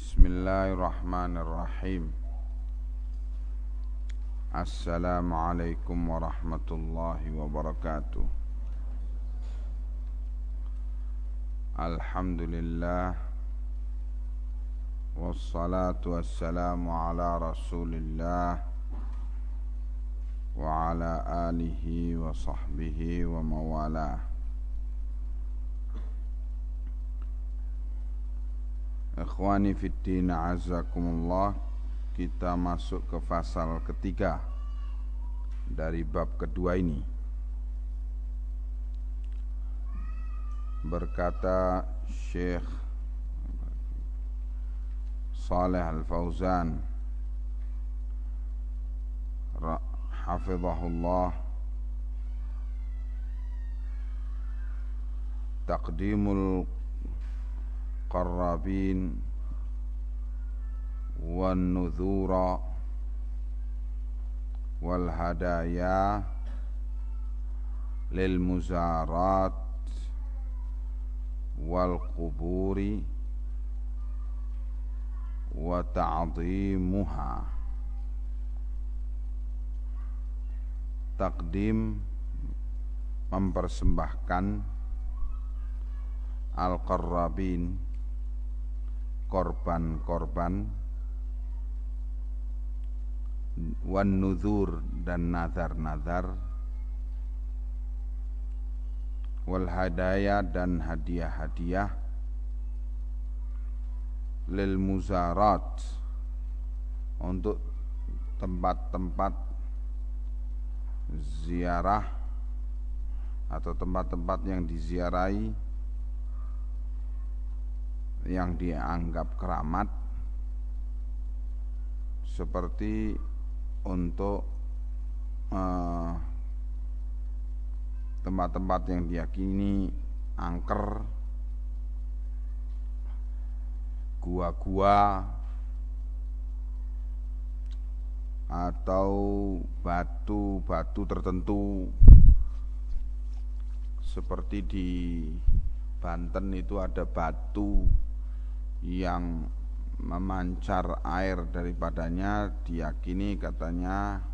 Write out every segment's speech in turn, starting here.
Bismillahirrahmanirrahim. Assalamualaikum warahmatullahi wabarakatuh. Alhamdulillah, wassalatu wassalamu ala rasulillah wa ala alihi wa sahbihi wa mawalah. Ikhwani fiddin, a'azzakumullah. Kita masuk ke fasal ketiga dari bab kedua ini. Berkata Syekh Shalih Al-Fauzan hafizahullah, taqdimul qarrabin wan nuzura wal hadaya lil muzarat wal quburi wa ta'dhimuha. Takdim, mempersembahkan al-qarrabin, korban-korban, wan nuzur, dan nazar-nazar, wal hadaya, dan hadiah-hadiah, lil muzarat, untuk tempat-tempat ziarah atau tempat-tempat yang diziarahi, yang dianggap keramat, seperti untuk tempat-tempat yang diyakini angker, gua-gua, atau batu-batu tertentu. Seperti di Banten itu ada batu yang memancar air daripadanya, diyakini katanya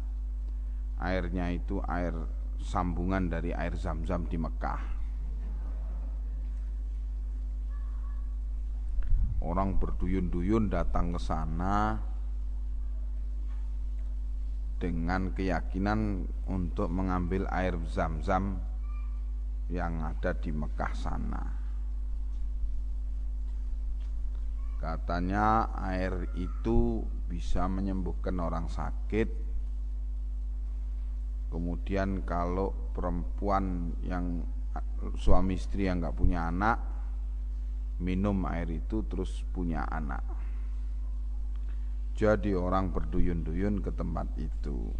airnya itu air sambungan dari air Zam-Zam di Mekah. Orang berduyun-duyun datang ke sana dengan keyakinan untuk mengambil air Zam-Zam yang ada di Mekah sana. Katanya air itu bisa menyembuhkan orang sakit. Kemudian kalau perempuan yang suami istri yang gak punya anak minum air itu terus punya anak. Jadi orang berduyun-duyun ke tempat itu.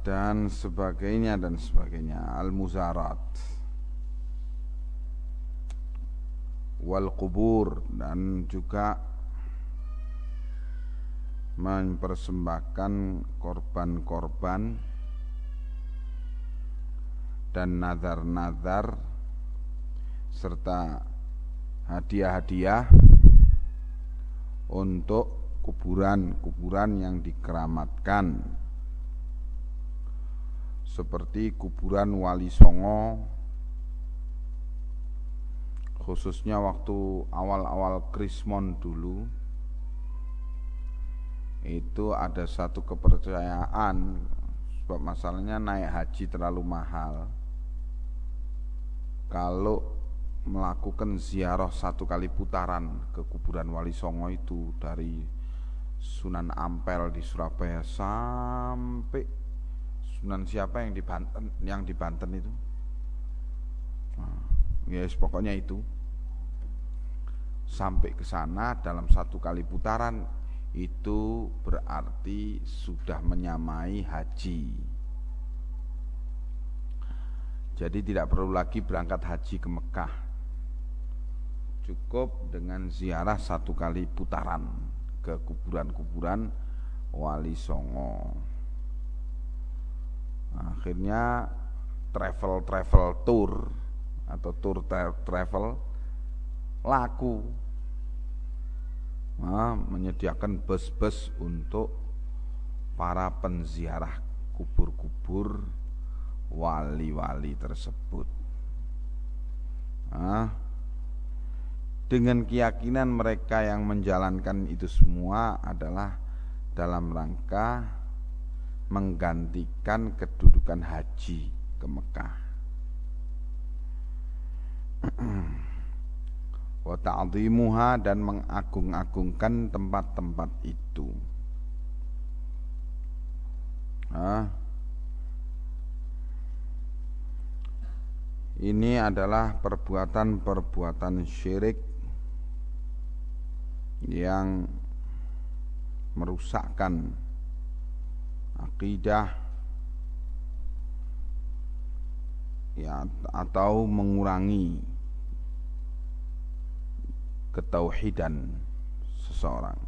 Dan sebagainya dan sebagainya. Al-muzarat wal qubur, dan juga mempersembahkan korban-korban dan nazar-nazar serta hadiah-hadiah untuk kuburan-kuburan yang dikeramatkan, seperti kuburan Wali Songo, khususnya waktu awal-awal Krismon dulu. Itu ada satu kepercayaan, sebab masalahnya naik haji terlalu mahal. Kalau melakukan ziarah 1 kali putaran ke kuburan Wali Songo itu, dari Sunan Ampel di Surabaya sampai Sunan siapa yang di Banten itu, yes, pokoknya itu sampai ke sana dalam 1 kali putaran, itu berarti sudah menyamai haji. Jadi tidak perlu lagi berangkat haji ke Mekah, cukup dengan ziarah 1 kali putaran ke kuburan-kuburan Wali Songo. Akhirnya travel tour atau tour travel laku menyediakan bus-bus untuk para penziarah kubur-kubur wali-wali tersebut. Dengan keyakinan mereka yang menjalankan itu semua adalah dalam rangka menggantikan kedudukan haji ke Mekah. Wa ta'dhimuha, dan mengagung-agungkan tempat-tempat itu. Ini adalah perbuatan-perbuatan syirik yang merusakkan akidah ya, atau mengurangi ketauhidan seseorang.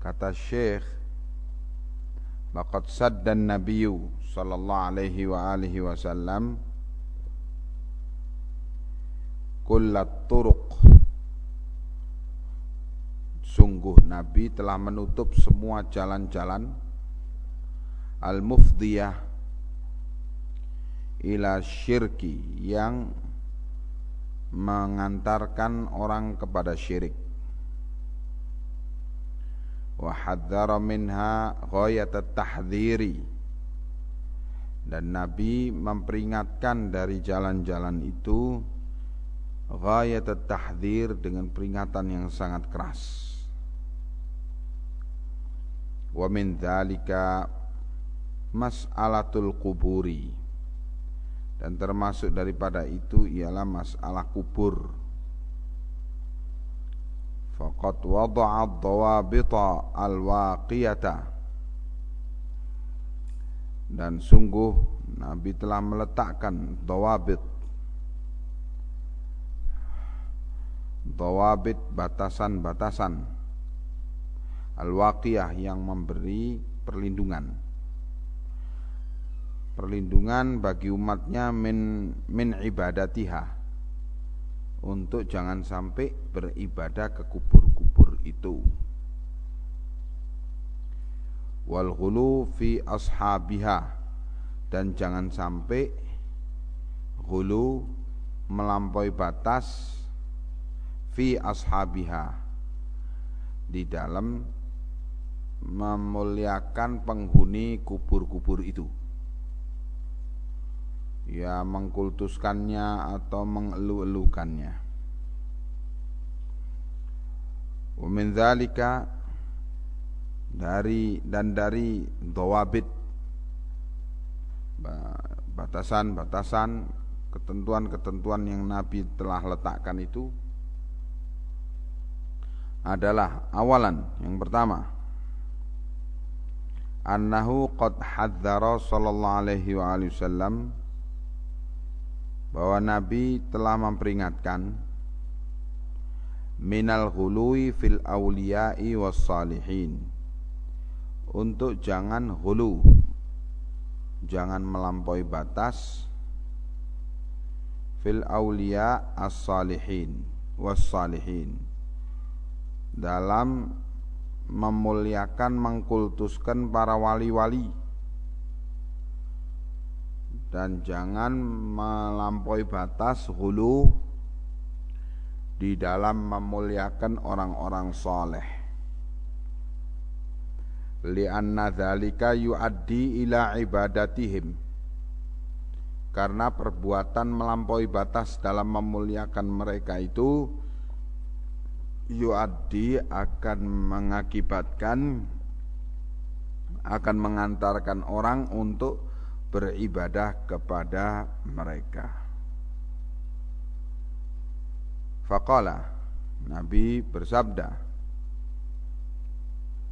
Kata Syekh, laqad saddan nabiyyu sallallahu alaihi wa alihi wasallam kullat turuq. Sungguh Nabi telah menutup semua jalan-jalan al-mufdiyah ila syirki, yang mengantarkan orang kepada syirik. Wa hadzara minha ghayat at-tahdhiri, dan Nabi memperingatkan dari jalan-jalan itu ghayat at-tahdhir, dengan peringatan yang sangat keras. Wa min dzalika mas'alatul quburi, dan termasuk daripada itu ialah masalah kubur. Faqad wada'a ad-dawabita al-waqiyata, dan sungguh Nabi telah meletakkan dawabit, batasan-batasan, al-waqiyah, yang memberi perlindungan bagi umatnya min ibadatiha, untuk jangan sampai beribadah ke kubur-kubur itu. Wal ghulu fi ashabiha, dan jangan sampai ghulu, melampaui batas, fi ashabiha, di dalam memuliakan penghuni kubur-kubur itu, ya mengkultuskannya atau mengelu-elukannya. Wa min dzalika, dari dawabit, batasan-batasan, ketentuan-ketentuan yang Nabi telah letakkan itu adalah awalan, yang pertama, annahu qad hadzara sallallahu alaihi wa alihi wasallam, bahwa Nabi telah memperingatkan minal ghului fil awliya'i was salihin, untuk jangan ghulu, jangan melampaui batas, fil awliya as-salihin was salihin, dalam memuliakan, mengkultuskan para wali-wali, dan jangan melampaui batas hulu di dalam memuliakan orang-orang saleh. Li'anna dzalika yuaddi ila ibadatihim, karena perbuatan melampaui batas dalam memuliakan mereka itu yuaddi, akan mengakibatkan, akan mengantarkan orang untuk beribadah kepada mereka. Faqala, Nabi bersabda,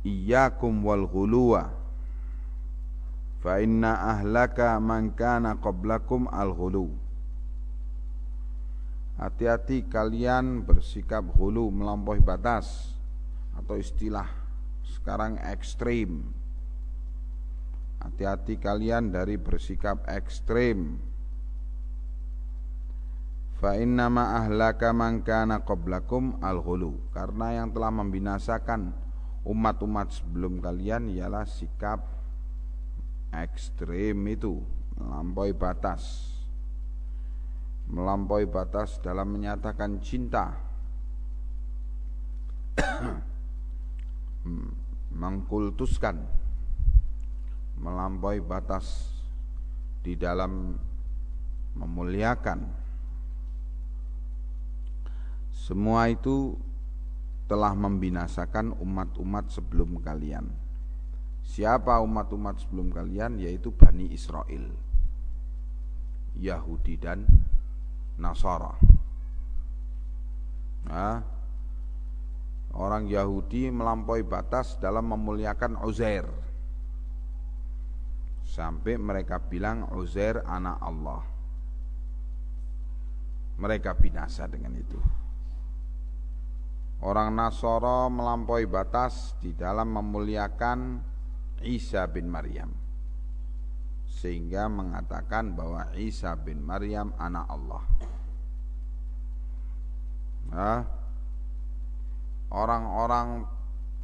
iyyakum wal ghuluwa, fa inna ahlaka man kana qablakum al ghulu. Hati-hati kalian bersikap ghulu, melampaui batas, atau istilah sekarang ekstrim. Hati-hati kalian dari bersikap ekstrim. Fa innama ahlaka man kana qablakum al-ghulu, karena yang telah membinasakan umat-umat sebelum kalian ialah sikap ekstrim itu, melampaui batas dalam menyatakan cinta, mengkultuskan, melampaui batas di dalam memuliakan. Semua itu telah membinasakan umat-umat sebelum kalian. Siapa umat-umat sebelum kalian? Yaitu Bani Israel, Yahudi dan Nasara. Orang Yahudi melampaui batas dalam memuliakan Uzair, sampai mereka bilang Uzair anak Allah. Mereka binasa dengan itu. Orang Nasara melampaui batas di dalam memuliakan Isa bin Maryam, sehingga mengatakan bahwa Isa bin Maryam anak Allah. Orang-orang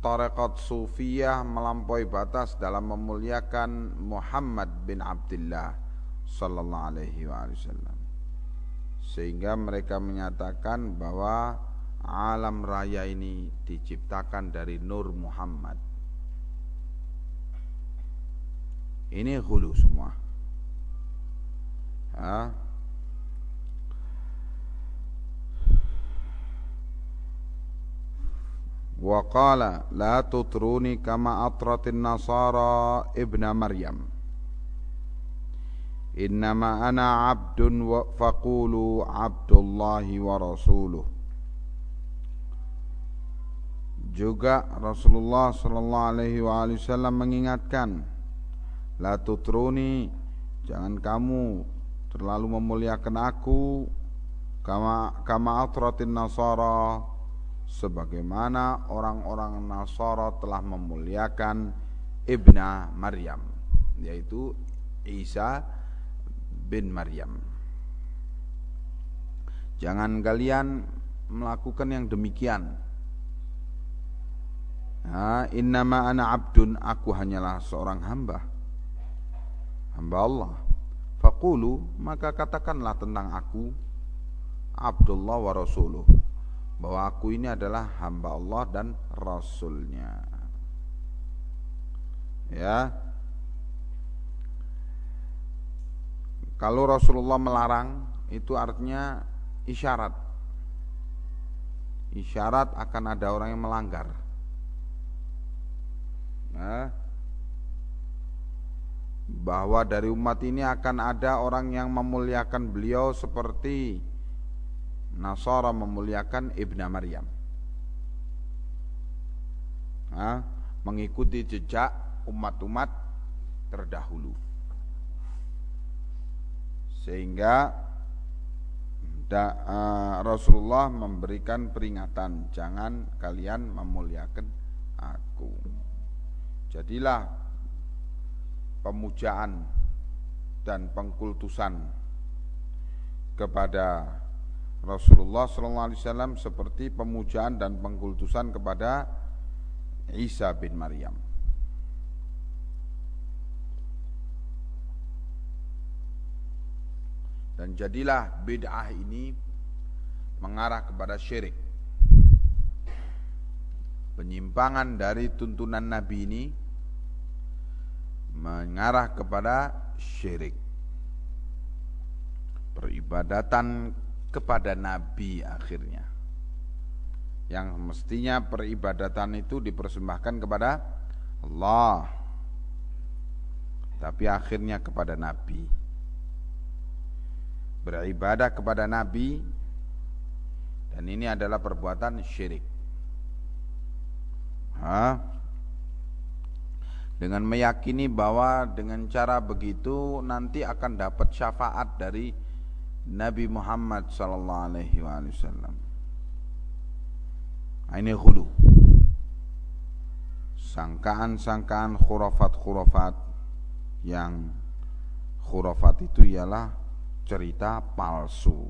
tarekat Sufiyah melampaui batas dalam memuliakan Muhammad bin Abdullah sallallahu alaihi wasallam, sehingga mereka menyatakan bahwa alam raya ini diciptakan dari nur Muhammad. Ini ghulu semua. Wa qala la tutruni kama atratin nasara ibna Maryam, innama ana abdun faqulu abdullahi wa rasuluh. Juga Rasulullah sallallahu alaihi wasallam mengingatkan, la tutruni, jangan kamu terlalu memuliakan aku, kama atratin nasara, sebagaimana orang-orang Nasara telah memuliakan ibna Maryam, yaitu Isa bin Maryam. Jangan kalian melakukan yang demikian. Innama ana abdun, aku hanyalah seorang hamba Allah. Faqulu, maka katakanlah tentang aku, Abdullah wa rasuluh, bahwa aku ini adalah hamba Allah dan Rasulnya. Ya, kalau Rasulullah melarang, itu artinya isyarat akan ada orang yang melanggar. Bahwa dari umat ini akan ada orang yang memuliakan beliau seperti Nasara memuliakan ibna Maryam, mengikuti jejak umat-umat terdahulu, sehingga Rasulullah memberikan peringatan, jangan kalian memuliakan aku. Jadilah pemujaan dan pengkultusan kepada Rasulullah SAW seperti pemujaan dan pengkultusan kepada Isa bin Maryam. Dan jadilah bid'ah ini mengarah kepada syirik. Penyimpangan dari tuntunan Nabi ini mengarah kepada syirik. Peribadatan kepada Nabi akhirnya, yang mestinya peribadatan itu dipersembahkan kepada Allah, tapi akhirnya kepada Nabi. Beribadah kepada Nabi, dan ini adalah perbuatan syirik. Dengan meyakini bahwa dengan cara begitu nanti akan dapat syafaat dari Nabi Muhammad sallallahu alaihi wasallam. Ini ghulu. Sangkaan-sangkaan khurafat-khurafat, yang khurafat itu ialah cerita palsu.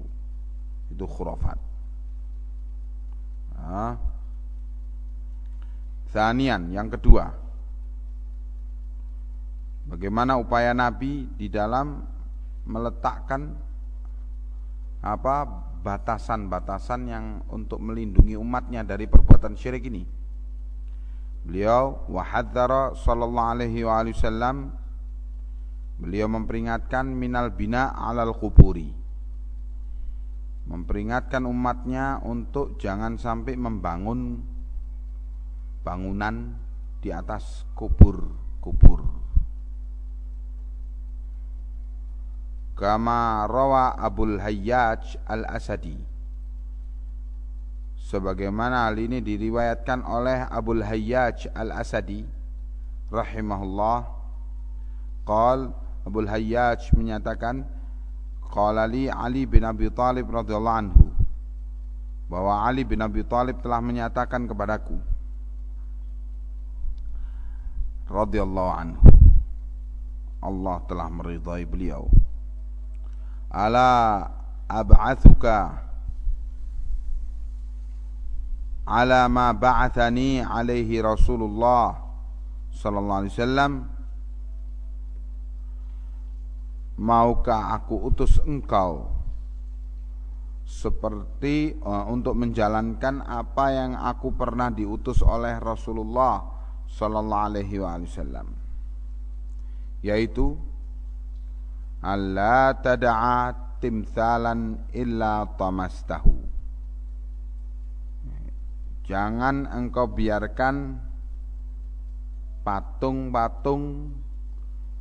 Itu khurafat. Tsanian, yang kedua, bagaimana upaya Nabi di dalam meletakkan batasan-batasan yang untuk melindungi umatnya dari perbuatan syirik ini. Beliau wahadzara sallallahu alaihi wasallam, beliau memperingatkan minal bina alal kuburi, memperingatkan umatnya untuk jangan sampai membangun bangunan di atas kubur-kubur. Kama rawa Abul Hayyaj Al-Asadi, sebagaimana hal ini diriwayatkan oleh Abul Hayyaj Al-Asadi rahimahullah. Abul Hayyaj menyatakan, qala li Ali bin Abi Thalib radhiyallahu anhu, bahwa Ali bin Abi Thalib telah menyatakan kepadaku, radhiyallahu anhu, Allah telah meridai beliau, ala ab'athuka ala ma ba'athani alaihi Rasulullah sallallahu alaihi wasallam, maukah aku utus engkau seperti untuk menjalankan apa yang aku pernah diutus oleh Rasulullah sallallahu alaihi wasallam, yaitu alla tad'a timthalan illa tamastahu, jangan engkau biarkan patung-patung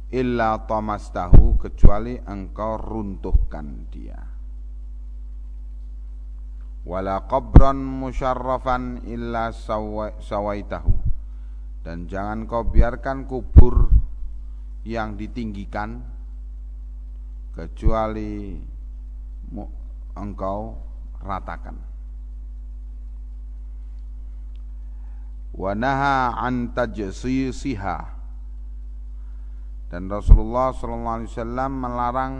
illa tamastahu, kecuali engkau runtuhkan dia. Wala qabran musyarrafan illa sawaitahu, dan jangan kau biarkan kubur yang ditinggikan kecuali engkau ratakan. Wa naha an tajsisiha, dan Rasulullah sallallahu alaihi wasallam melarang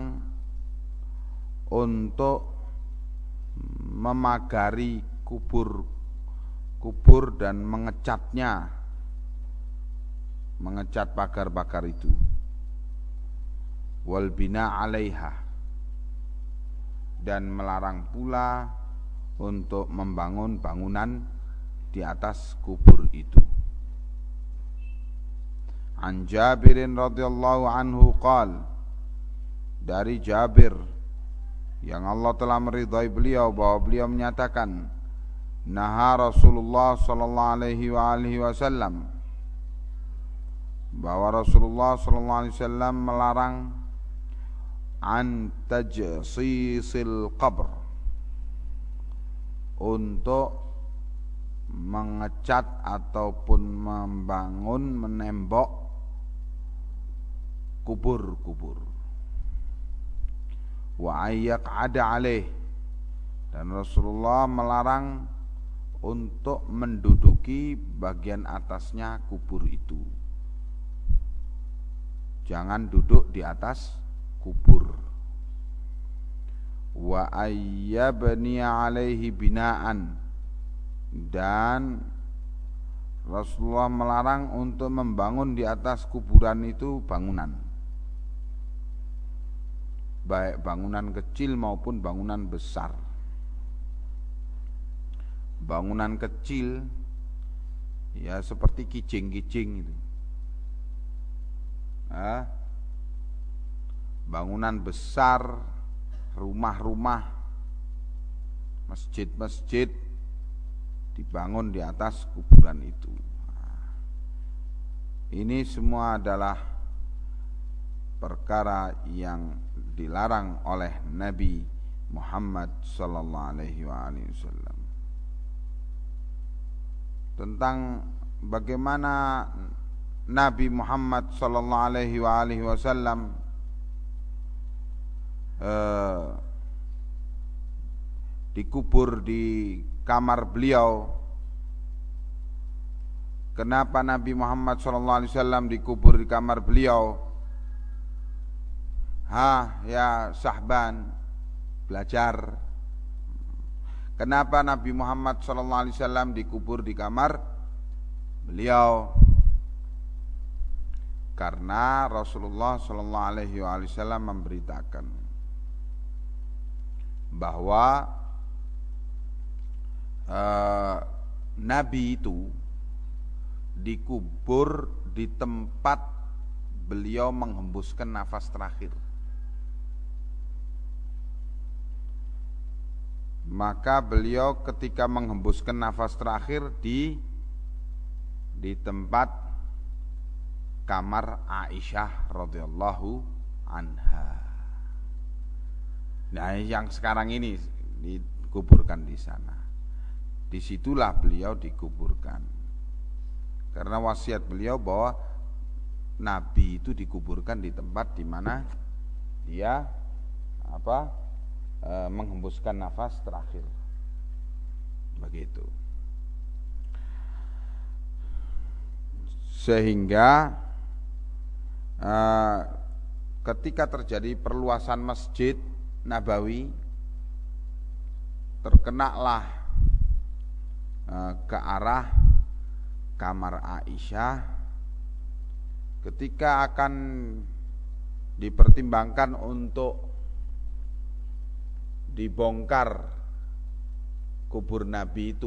untuk memagari kubur dan mengecatnya, mengecat pagar-pagar itu. Wal bina 'alaiha, dan melarang pula untuk membangun bangunan di atas kubur itu. An Jabirin radhiyallahu anhu qala, dari Jabir yang Allah telah meridai beliau, bahwa beliau menyatakan, naha Rasulullah sallallahu alaihi wasallam, bahwa Rasulullah sallallahu alaihi wasallam melarang an tajsisil qabr, untuk mengecat ataupun membangun, menembok kubur-kubur. Wa ayyaq'ada alaih, dan Rasulullah melarang untuk menduduki bagian atasnya kubur itu. Jangan duduk di atas kubur. Wa ayyabni alaihi binaan, dan Rasulullah melarang untuk membangun di atas kuburan itu bangunan, baik bangunan kecil maupun bangunan besar. Bangunan kecil ya seperti kijing-kijing itu. Bangunan besar, rumah-rumah, masjid-masjid dibangun di atas kuburan itu. Ini semua adalah perkara yang dilarang oleh Nabi Muhammad sallallahu alaihi wasallam. Tentang bagaimana Nabi Muhammad sallallahu alaihi wasallam dikubur di kamar beliau. Kenapa Nabi Muhammad sallallahu alaihi wasallam dikubur di kamar beliau? Ya Sahban, belajar Kenapa Nabi Muhammad SAW dikubur di kamar beliau? Karena Rasulullah SAW memberitakan bahwa Nabi itu dikubur di tempat beliau menghembuskan nafas terakhir. Maka beliau ketika menghembuskan nafas terakhir di tempat kamar Aisyah radhiyallahu anha. Nah, yang sekarang ini dikuburkan di sana. Disitulah beliau dikuburkan. Karena wasiat beliau bahwa Nabi itu dikuburkan di tempat di mana dia menghembuskan nafas terakhir. Begitu. Sehingga ketika terjadi perluasan Masjid Nabawi, terkenalah ke arah kamar Aisyah. Ketika akan dipertimbangkan untuk dibongkar kubur Nabi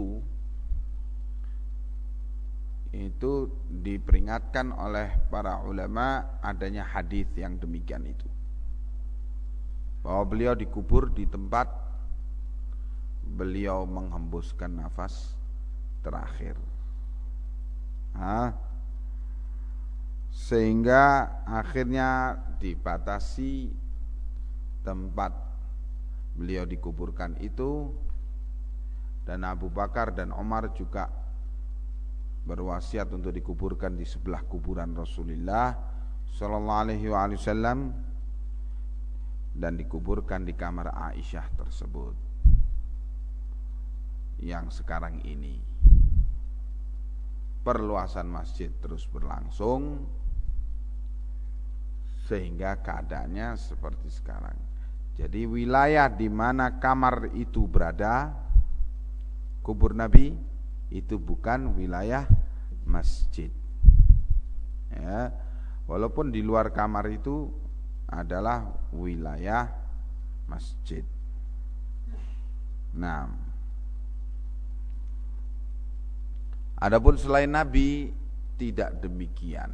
itu diperingatkan oleh para ulama adanya hadis yang demikian itu, bahwa beliau dikubur di tempat beliau menghembuskan nafas terakhir. Sehingga akhirnya dibatasi tempat beliau dikuburkan itu, dan Abu Bakar dan Umar juga berwasiat untuk dikuburkan di sebelah kuburan Rasulullah sallallahu alaihi wasallam dan dikuburkan di kamar Aisyah tersebut yang sekarang ini. Perluasan masjid terus berlangsung sehingga keadaannya seperti sekarang. Jadi wilayah di mana kamar itu berada, kubur Nabi, itu bukan wilayah masjid. Ya, walaupun di luar kamar itu adalah wilayah masjid. Nah, adapun selain Nabi tidak demikian.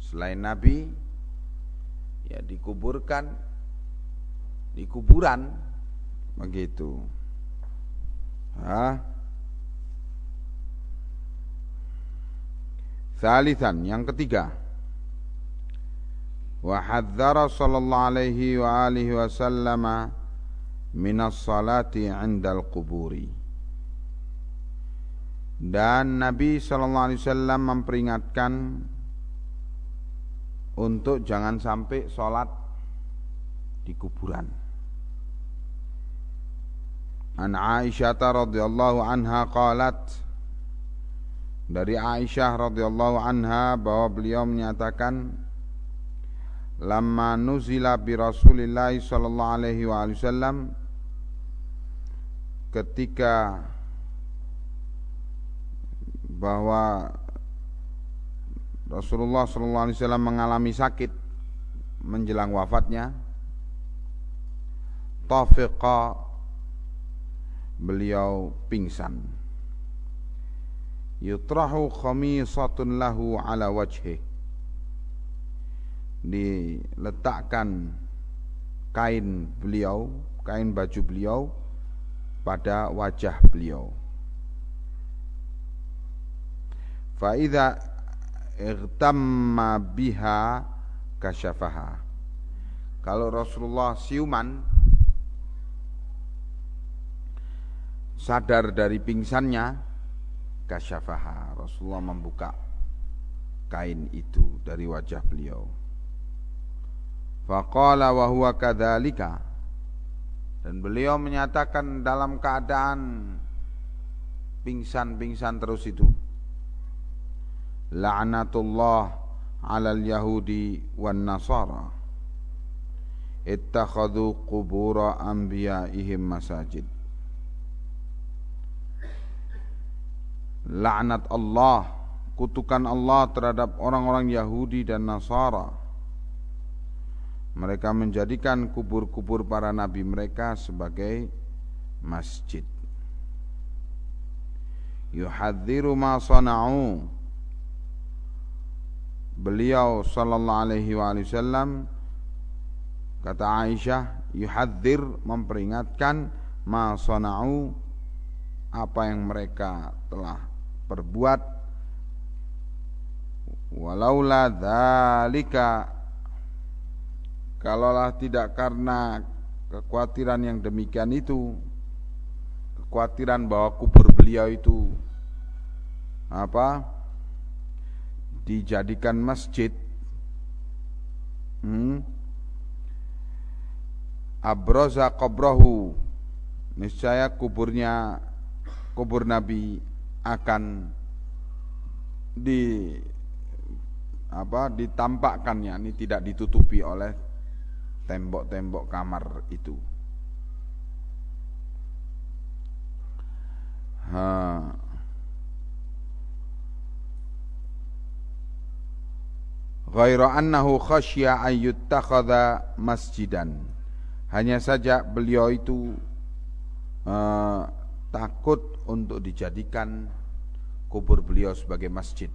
Selain Nabi ya dikuburkan di kuburan begitu. Salisan, yang ketiga, wa hadzara sallallahu alaihi wa alihi wasallam minas salati 'indal quburi. Dan Nabi sallallahu alaihi wasallam memperingatkan untuk jangan sampai salat di kuburan. An Aisyah radhiyallahu anha qalat, dari Aisyah radhiyallahu anha bahwa beliau menyatakan, lamma nuzila bi Rasulillah sallallahu alaihi wasallam, ketika bahwa Rasulullah sallallahu alaihi wasallam mengalami sakit menjelang wafatnya, tafiqa, beliau pingsan. Yutrahu khamisatun lahu ala wajhih, diletakkan kain beliau, kain baju beliau pada wajah beliau. Fa idza igtamma biha kasyafaha. Kalau Rasulullah siuman, sadar dari pingsannya, kasyafaha, Rasulullah membuka kain itu dari wajah beliau. Faqala wa huwa kadzalika, dan beliau menyatakan dalam keadaan pingsan-pingsan terus itu, la'natullah 'alal yahudi wan nasara ittakhadhu qubura anbiya'ihim masajid. laknat Allah, kutukan Allah terhadap orang-orang Yahudi dan Nasara. Mereka menjadikan kubur-kubur para nabi mereka sebagai masjid. Yuhadziru ma sana'u. Beliau sallallahu alaihi wasallam, kata Aisyah, yuhadzir, memperingatkan, ma sana'u, apa yang mereka telah perbuat. Walaula dzalika, kalaulah tidak karena kekhawatiran yang demikian itu, kekhawatiran bahwa kubur beliau itu dijadikan masjid, abraza qabrahu, niscaya kubur Nabi akan ditampakkannya, ini tidak ditutupi oleh tembok-tembok kamar itu. Ghaira annahu khasya an yuttakhadha masjidan. Hanya saja beliau itu takut untuk dijadikan kubur beliau sebagai masjid.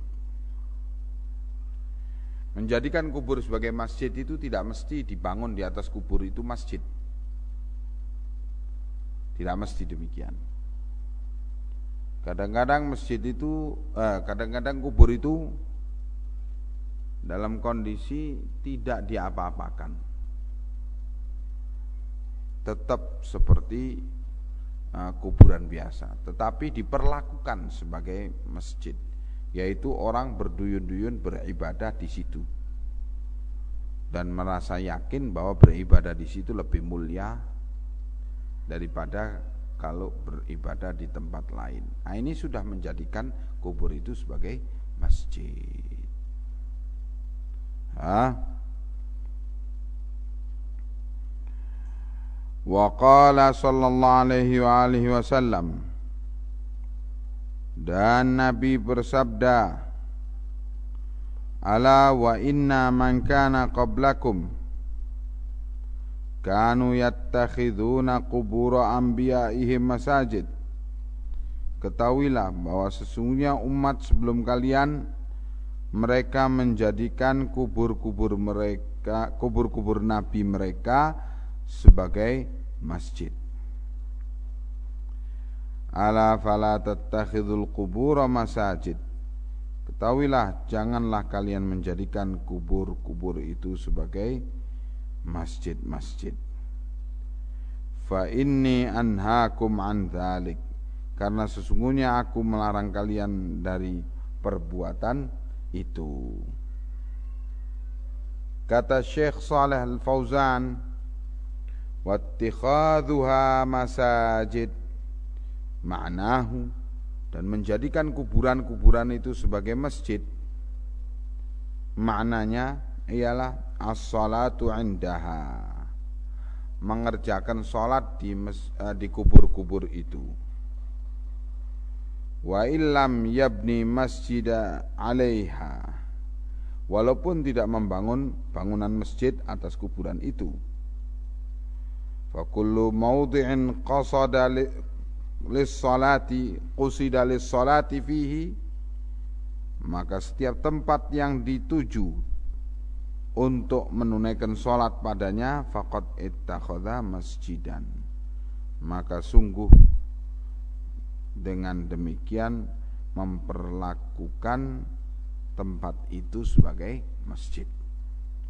Menjadikan kubur sebagai masjid itu tidak mesti dibangun di atas kubur itu masjid. Tidak mesti demikian. Kadang-kadang masjid itu, kadang-kadang kubur itu dalam kondisi tidak diapa-apakan, tetap seperti kuburan biasa, tetapi diperlakukan sebagai masjid, yaitu orang berduyun-duyun beribadah di situ dan merasa yakin bahwa beribadah di situ lebih mulia daripada kalau beribadah di tempat lain. Nah, ini sudah menjadikan kubur itu sebagai masjid. Wa qala sallallahu alaihi wasallam, dan Nabi bersabda, ala wa inna man kana qablakum kanu yattakhiduna qubur anbiya'ihim masajid. Ketahuilah bahwa sesungguhnya umat sebelum kalian, mereka menjadikan kubur-kubur mereka, kubur-kubur nabi mereka sebagai masjid. Ala fala tattakhidul qubur masajid. Ketahuilah, janganlah kalian menjadikan kubur-kubur itu sebagai masjid-masjid. Fa inni anhaakum an dzalik, karena sesungguhnya aku melarang kalian dari perbuatan itu. Kata Syekh Shalih Al-Fauzan, wattikhadhuha masajid, ma'nahu, dan menjadikan kuburan-kuburan itu sebagai masjid, maknanya ialah as-salatu indaha, mengerjakan salat di kubur-kubur itu. Wa illam yabni masjida 'alaiha, walaupun tidak membangun bangunan masjid atas kuburan itu. Fa kullu mawdi'in qasada lis-salati qusida lis-salati fihi, maka setiap tempat yang dituju untuk menunaikan salat padanya, faqad ittakhadha masjidan, maka sungguh dengan demikian memperlakukan tempat itu sebagai masjid,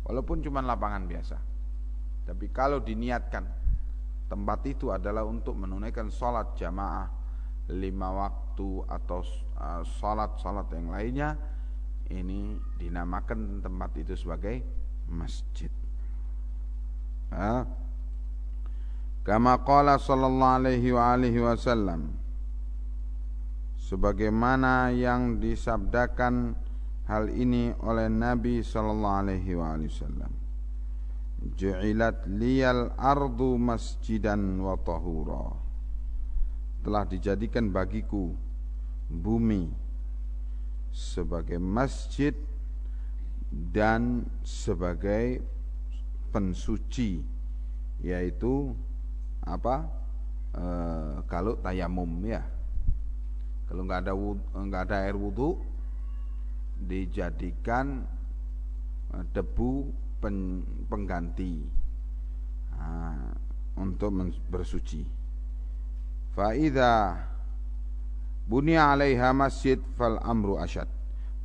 walaupun cuma lapangan biasa. Tapi kalau diniatkan tempat itu adalah untuk menunaikan salat jamaah 5 waktu atau salat-salat yang lainnya, ini dinamakan tempat itu sebagai masjid. Kama qala sallallahu alaihi wasallam, sebagaimana yang disabdakan hal ini oleh Nabi sallallahu alaihi wasallam, ju'ilat liyal ardu masjidan wa tahura, telah dijadikan bagiku bumi sebagai masjid dan sebagai pensuci, yaitu apa? Kalau tayamum ya, kalau nggak ada air wudhu, dijadikan debu pengganti untuk bersuci. Fa idza bunya 'alaiha masjid fal amru asyad.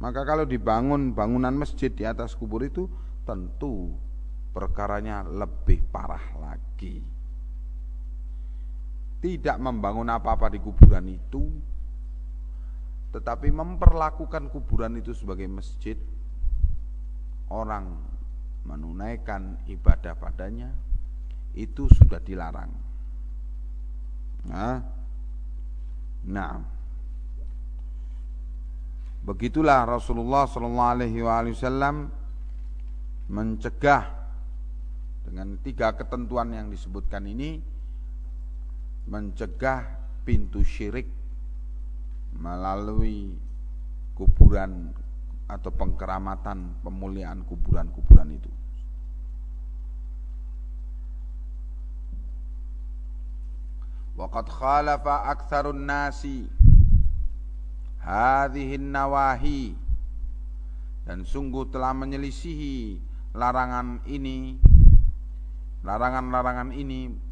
Maka kalau dibangun bangunan masjid di atas kubur itu tentu perkaranya lebih parah lagi. Tidak membangun apa-apa di kuburan itu, tetapi memperlakukan kuburan itu sebagai masjid, orang menunaikan ibadah padanya, itu sudah dilarang. Nah, begitulah Rasulullah SAW mencegah dengan 3 ketentuan yang disebutkan ini, mencegah pintu syirik melalui kuburan atau pengkeramatan, pemuliaan kuburan-kuburan itu. Waqad khalafa aktsarun nasi hadhihin nawahi, dan sungguh telah menyelisihi larangan ini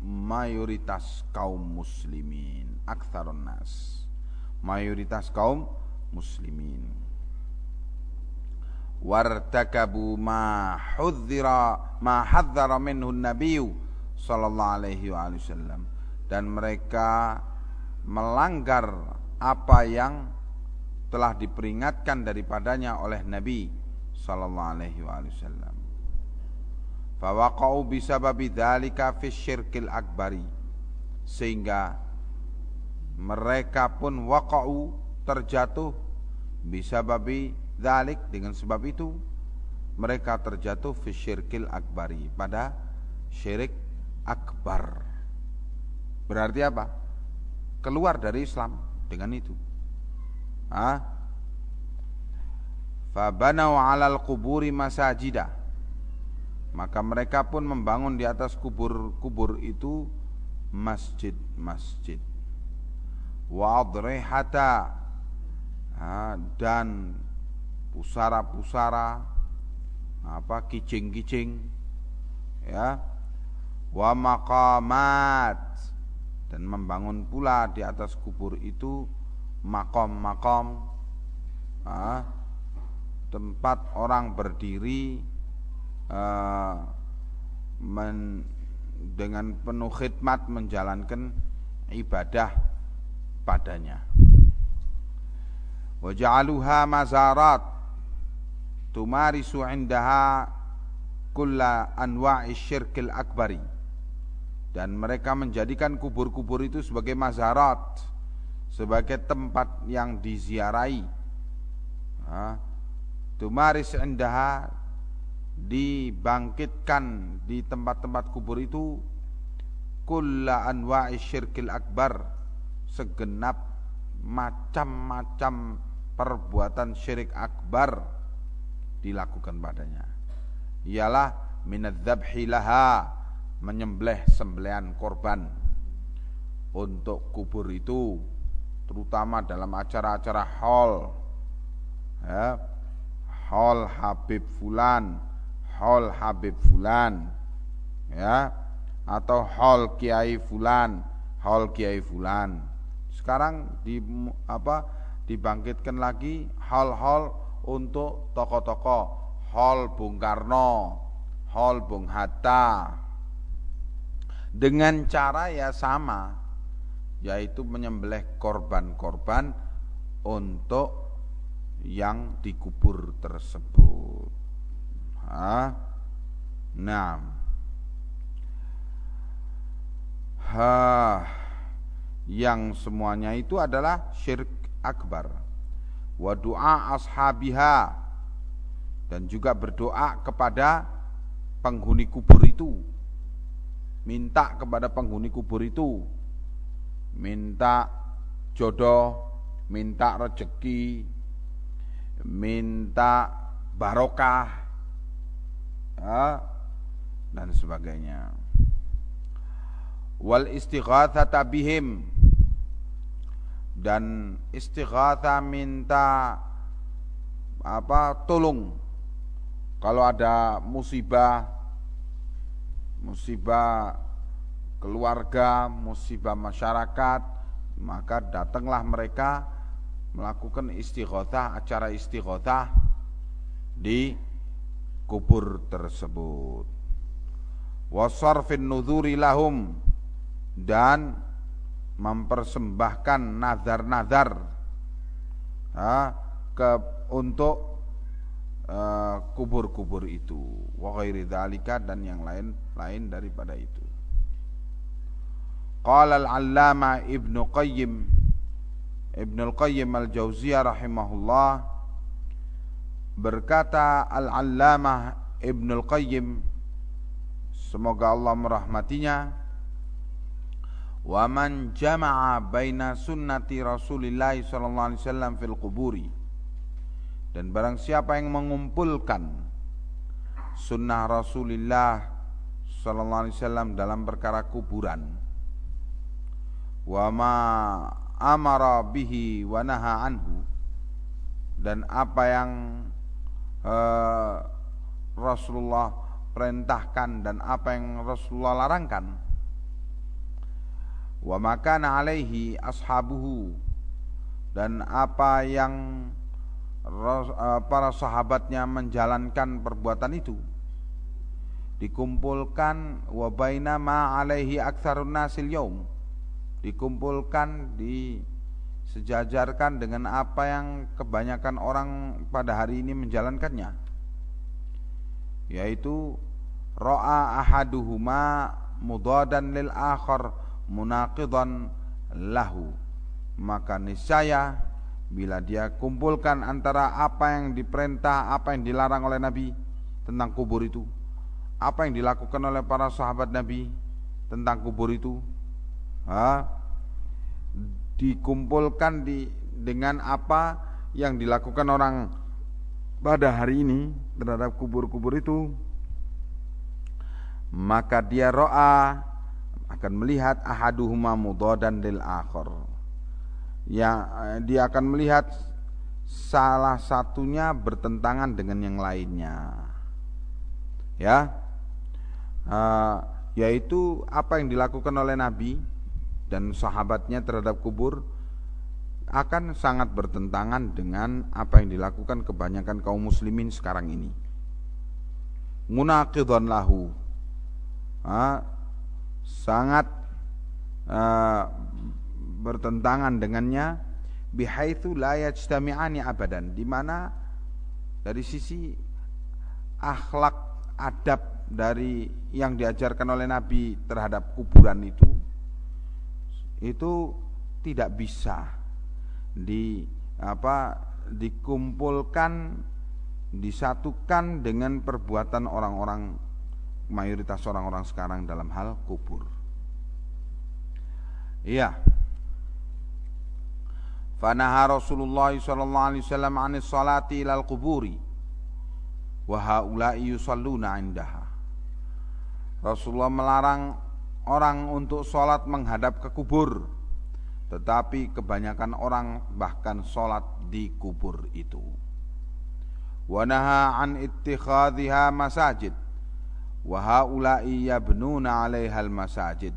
mayoritas kaum muslimin, aktsarun nas, mayoritas kaum muslimin. Wartakabu ma hadzara minhu an-nabiy sallallahu alaihi wasallam, dan mereka melanggar apa yang telah diperingatkan daripadanya oleh Nabi sallallahu alaihi wasallam. Fa waqa'u bisababi dzalika fi syirkil akbari, sehingga mereka pun waqa'u, terjatuh, bisababi dzalik, dengan sebab itu mereka terjatuh fi syirkil akbari, pada syirik akbar. Berarti apa? Keluar dari Islam dengan itu. Fa banau 'alal quburi masajida, maka mereka pun membangun di atas kubur-kubur itu masjid-masjid. Wa adrihata, dan pusara-pusara, kicing-kicing, ya. Wa maqamat, dan membangun pula di atas kubur itu makom-makom, tempat orang berdiri dengan penuh khidmat menjalankan ibadah padanya. Wa ja'aluha mazarat tumarisu 'indaha kulla anwa'i syirkil akbari, dan mereka menjadikan kubur-kubur itu sebagai mazarat, sebagai tempat yang diziarahi. Tumaris 'indaha, dibangkitkan di tempat-tempat kubur itu kulla anwa'i syirkil akbar, segenap macam-macam perbuatan syirik akbar dilakukan padanya. Ialah minadzabhi laha, menyembelih sembelihan korban untuk kubur itu, terutama dalam acara-acara haul, ya, haul Habib Fulan, haul Habib Fulan, ya, atau haul Kiai Fulan, haul Kiai Fulan. Sekarang dibangkitkan lagi haul-haul untuk tokoh-tokoh, haul Bung Karno, haul Bung Hatta, dengan cara ya sama, yaitu menyembelih korban-korban untuk yang dikubur tersebut. Yang semuanya itu adalah syirik akbar. Wa du'a ashabiha, dan juga berdoa kepada penghuni kubur itu, minta kepada penghuni kubur itu, minta jodoh, minta rezeki, minta barokah, ya, dan sebagainya. Wal istighatsata bihim, dan istighatha minta tolong kalau ada musibah keluarga, musibah masyarakat, maka datanglah mereka melakukan istighatsah, acara istighatsah di kubur tersebut. Wasarfin nuzuri lahum, dan mempersembahkan nazar-nazar untuk kubur-kubur itu, wa ghairi dzalika, dan yang lain daripada itu. Qala al-allama Ibnu al-Qayyim al-Jauziyah rahimahullah, berkata al-allamah Ibnu al-Qayyim, semoga Allah merahmatinya, wa man jama'a baina sunnati Rasulillah sallallahu alaihi wasallam fil quburi, dan barang siapa yang mengumpulkan sunnah Rasulullah sallallahu alaihi wasallam dalam perkara kuburan, wa ma amara bihi wa naha anhu, dan apa yang Rasulullah perintahkan dan apa yang Rasulullah larangkan, wa makana alaihi ashabuhu, dan apa yang para sahabatnya menjalankan perbuatan itu, dikumpulkan, wa baina ma alaihi aktsarun nasil yaum, dikumpulkan, disejajarkan dengan apa yang kebanyakan orang pada hari ini menjalankannya, yaitu ra'a ahaduhuma mudadan lil akhar munaqidan lahu, maka niscaya bila dia kumpulkan antara apa yang diperintah, apa yang dilarang oleh Nabi tentang kubur itu, apa yang dilakukan oleh para sahabat Nabi tentang kubur itu, dikumpulkan dengan apa yang dilakukan orang pada hari ini terhadap kubur-kubur itu, maka dia ro'a, akan melihat ahaduhuma mudadan lil akhar, ya, dia akan melihat salah satunya bertentangan dengan yang lainnya, ya, yaitu apa yang dilakukan oleh Nabi dan sahabatnya terhadap kubur akan sangat bertentangan dengan apa yang dilakukan kebanyakan kaum muslimin sekarang ini. Munaqidan lahu, sangat bertentangan dengannya, bihaitsu la yajtami'ani abadan, di mana dari sisi akhlak adab dari yang diajarkan oleh Nabi terhadap kuburan itu tidak bisa dikumpulkan, disatukan dengan perbuatan orang-orang, mayoritas orang-orang sekarang dalam hal kubur. Iya. Fanaha Rasulullah sallallahu alaihi wasallam 'anis salati ilal quburi wa haula'i yusalluna 'indaha. Rasulullah melarang orang untuk salat menghadap ke kubur, tetapi kebanyakan orang bahkan salat di kubur itu. Wa naha 'an ittikhadhiha masajid wa haula'i yabnuna 'alaihal masajid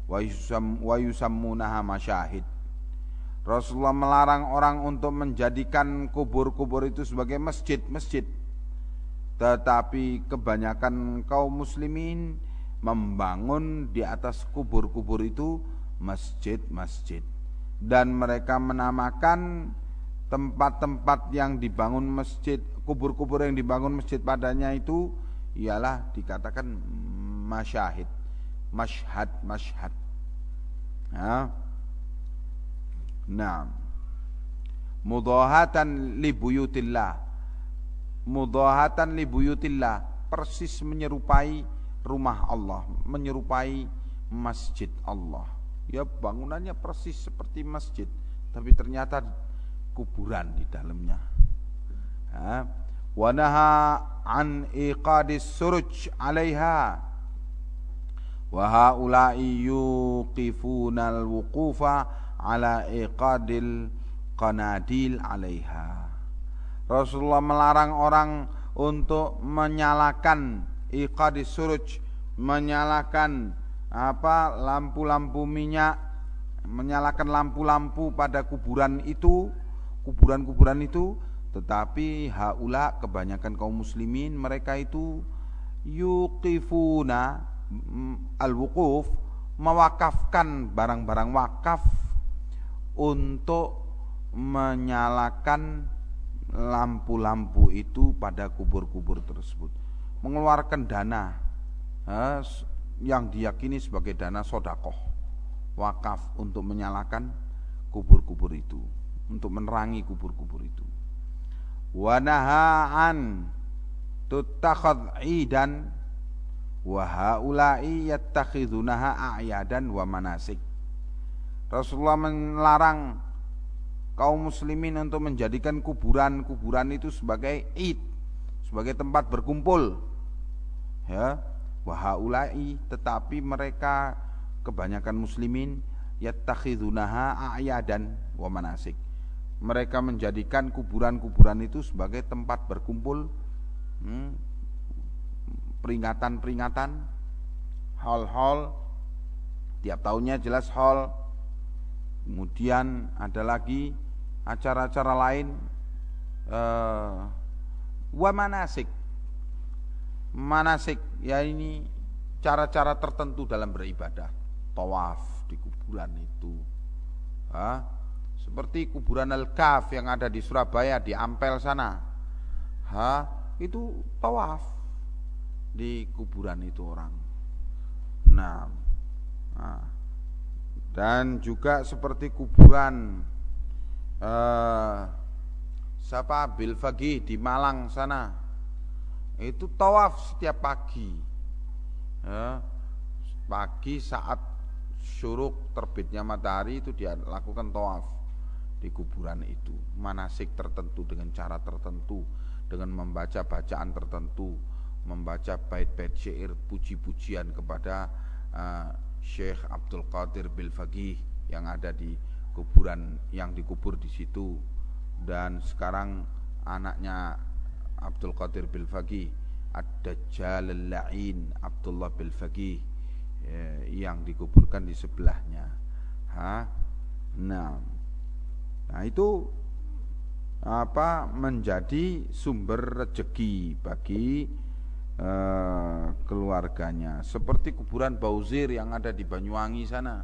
wa yusammunaha masyahid. Rasulullah melarang orang untuk menjadikan kubur-kubur itu sebagai masjid-masjid, tetapi kebanyakan kaum muslimin membangun di atas kubur-kubur itu masjid-masjid, dan mereka menamakan tempat-tempat yang dibangun masjid, kubur-kubur yang dibangun masjid padanya itu ialah dikatakan masyahid, masyhad. Nah, mudahatan li buyutillah, persis menyerupai rumah Allah, menyerupai masjid Allah. Ya, bangunannya persis seperti masjid, tapi ternyata kuburan di dalamnya. Wa naha an iqadis suruj 'alaiha wa haula'i yuqifuna al-wuqufa 'ala iqadil qanadil 'alaiha. Rasulullah melarang orang untuk menyalakan iqadis suruj, menyalakan lampu-lampu minyak, menyalakan lampu-lampu pada kuburan itu, tetapi haula, kebanyakan kaum muslimin, mereka itu yuqifuna al-wuquf, mewakafkan barang-barang wakaf untuk menyalakan lampu-lampu itu pada kubur-kubur tersebut, mengeluarkan dana yang diyakini sebagai dana sodakoh wakaf untuk menyalakan kubur-kubur itu, untuk menerangi kubur-kubur itu. Wa nahaan tuttakhadh idan wa haula'i yattakhidunaha a'yadan wa manasik. Rasulullah melarang kaum muslimin untuk menjadikan kuburan itu sebagai id, sebagai tempat berkumpul. Ya, wa haula'i, tetapi mereka kebanyakan muslimin yattakhidunaha a'yadan wa manasik. Mereka menjadikan kuburan-kuburan itu sebagai tempat berkumpul, peringatan-peringatan, hal-hal, tiap tahunnya jelas hal. Kemudian ada lagi acara-acara lain, wa manasik. Manasik, ya ini cara-cara tertentu dalam beribadah, tawaf di kuburan itu. Seperti kuburan Al-Kaf yang ada di Surabaya, di Ampel sana. Itu tawaf di kuburan itu orang. Nah, dan juga seperti kuburan Bilfaqih di Malang sana. Itu tawaf setiap pagi. Pagi saat syuruk terbitnya matahari itu dia lakukan tawaf di kuburan itu, manasik tertentu dengan cara tertentu, dengan membaca bacaan tertentu, membaca bait-bait syair puji-pujian kepada Syekh Abdul Qadir Bilfaqih yang ada di kuburan, yang dikubur di situ. Dan sekarang anaknya Abdul Qadir Bilfaqih, Ad-Dajjal Al-La'in Abdullah Bilfaqih, yang dikuburkan di sebelahnya. Nah itu menjadi sumber rezeki bagi keluarganya. Seperti kuburan Bauzir yang ada di Banyuwangi sana.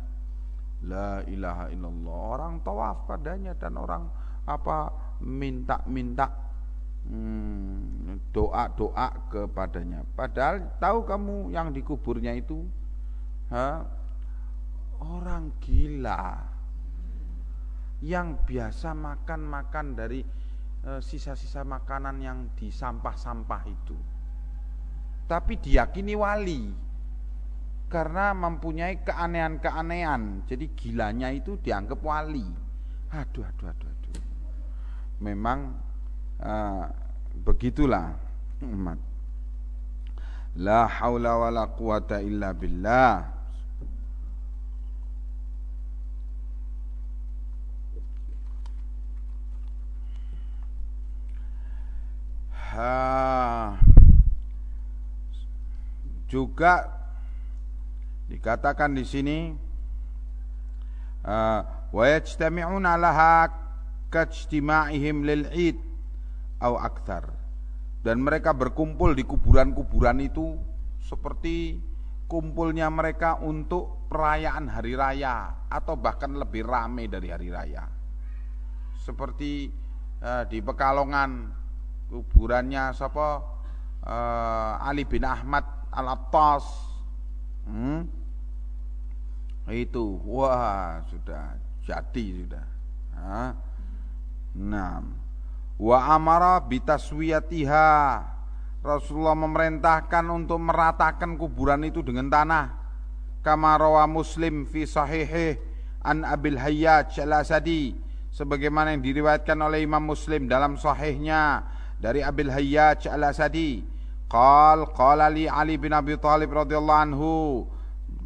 La ilaha illallah, orang tawaf padanya dan orang minta doa kepadanya. Padahal tahu kamu yang dikuburnya itu orang gila yang biasa makan dari sisa-sisa makanan yang di sampah-sampah itu, tapi diyakini wali karena mempunyai keanehan-keanehan. Jadi gilanya itu dianggap wali. Aduh. Memang begitulah umat. La haula wala quwata illa billah. Juga dikatakan di sini wa yajtami'una laha kajtima'ihim lil id au akthar, dan mereka berkumpul di kuburan-kuburan itu seperti kumpulnya mereka untuk perayaan hari raya atau bahkan lebih ramai dari hari raya. Seperti di Pekalongan kuburannya Ali bin Ahmad Al-Attas, itu wah sudah jadi sudah. Wa amara bitaswiyatiha, Rasulullah memerintahkan untuk meratakan kuburan itu dengan tanah. Kama rawa Muslim fi sahihih an Abil Hayyaj Al-Asadi, sebagaimana yang diriwayatkan oleh Imam Muslim dalam sahihnya dari Abil Hayyaj Al-Asadi, qala li Ali bin Abi Thalib radhiyallahu anhu,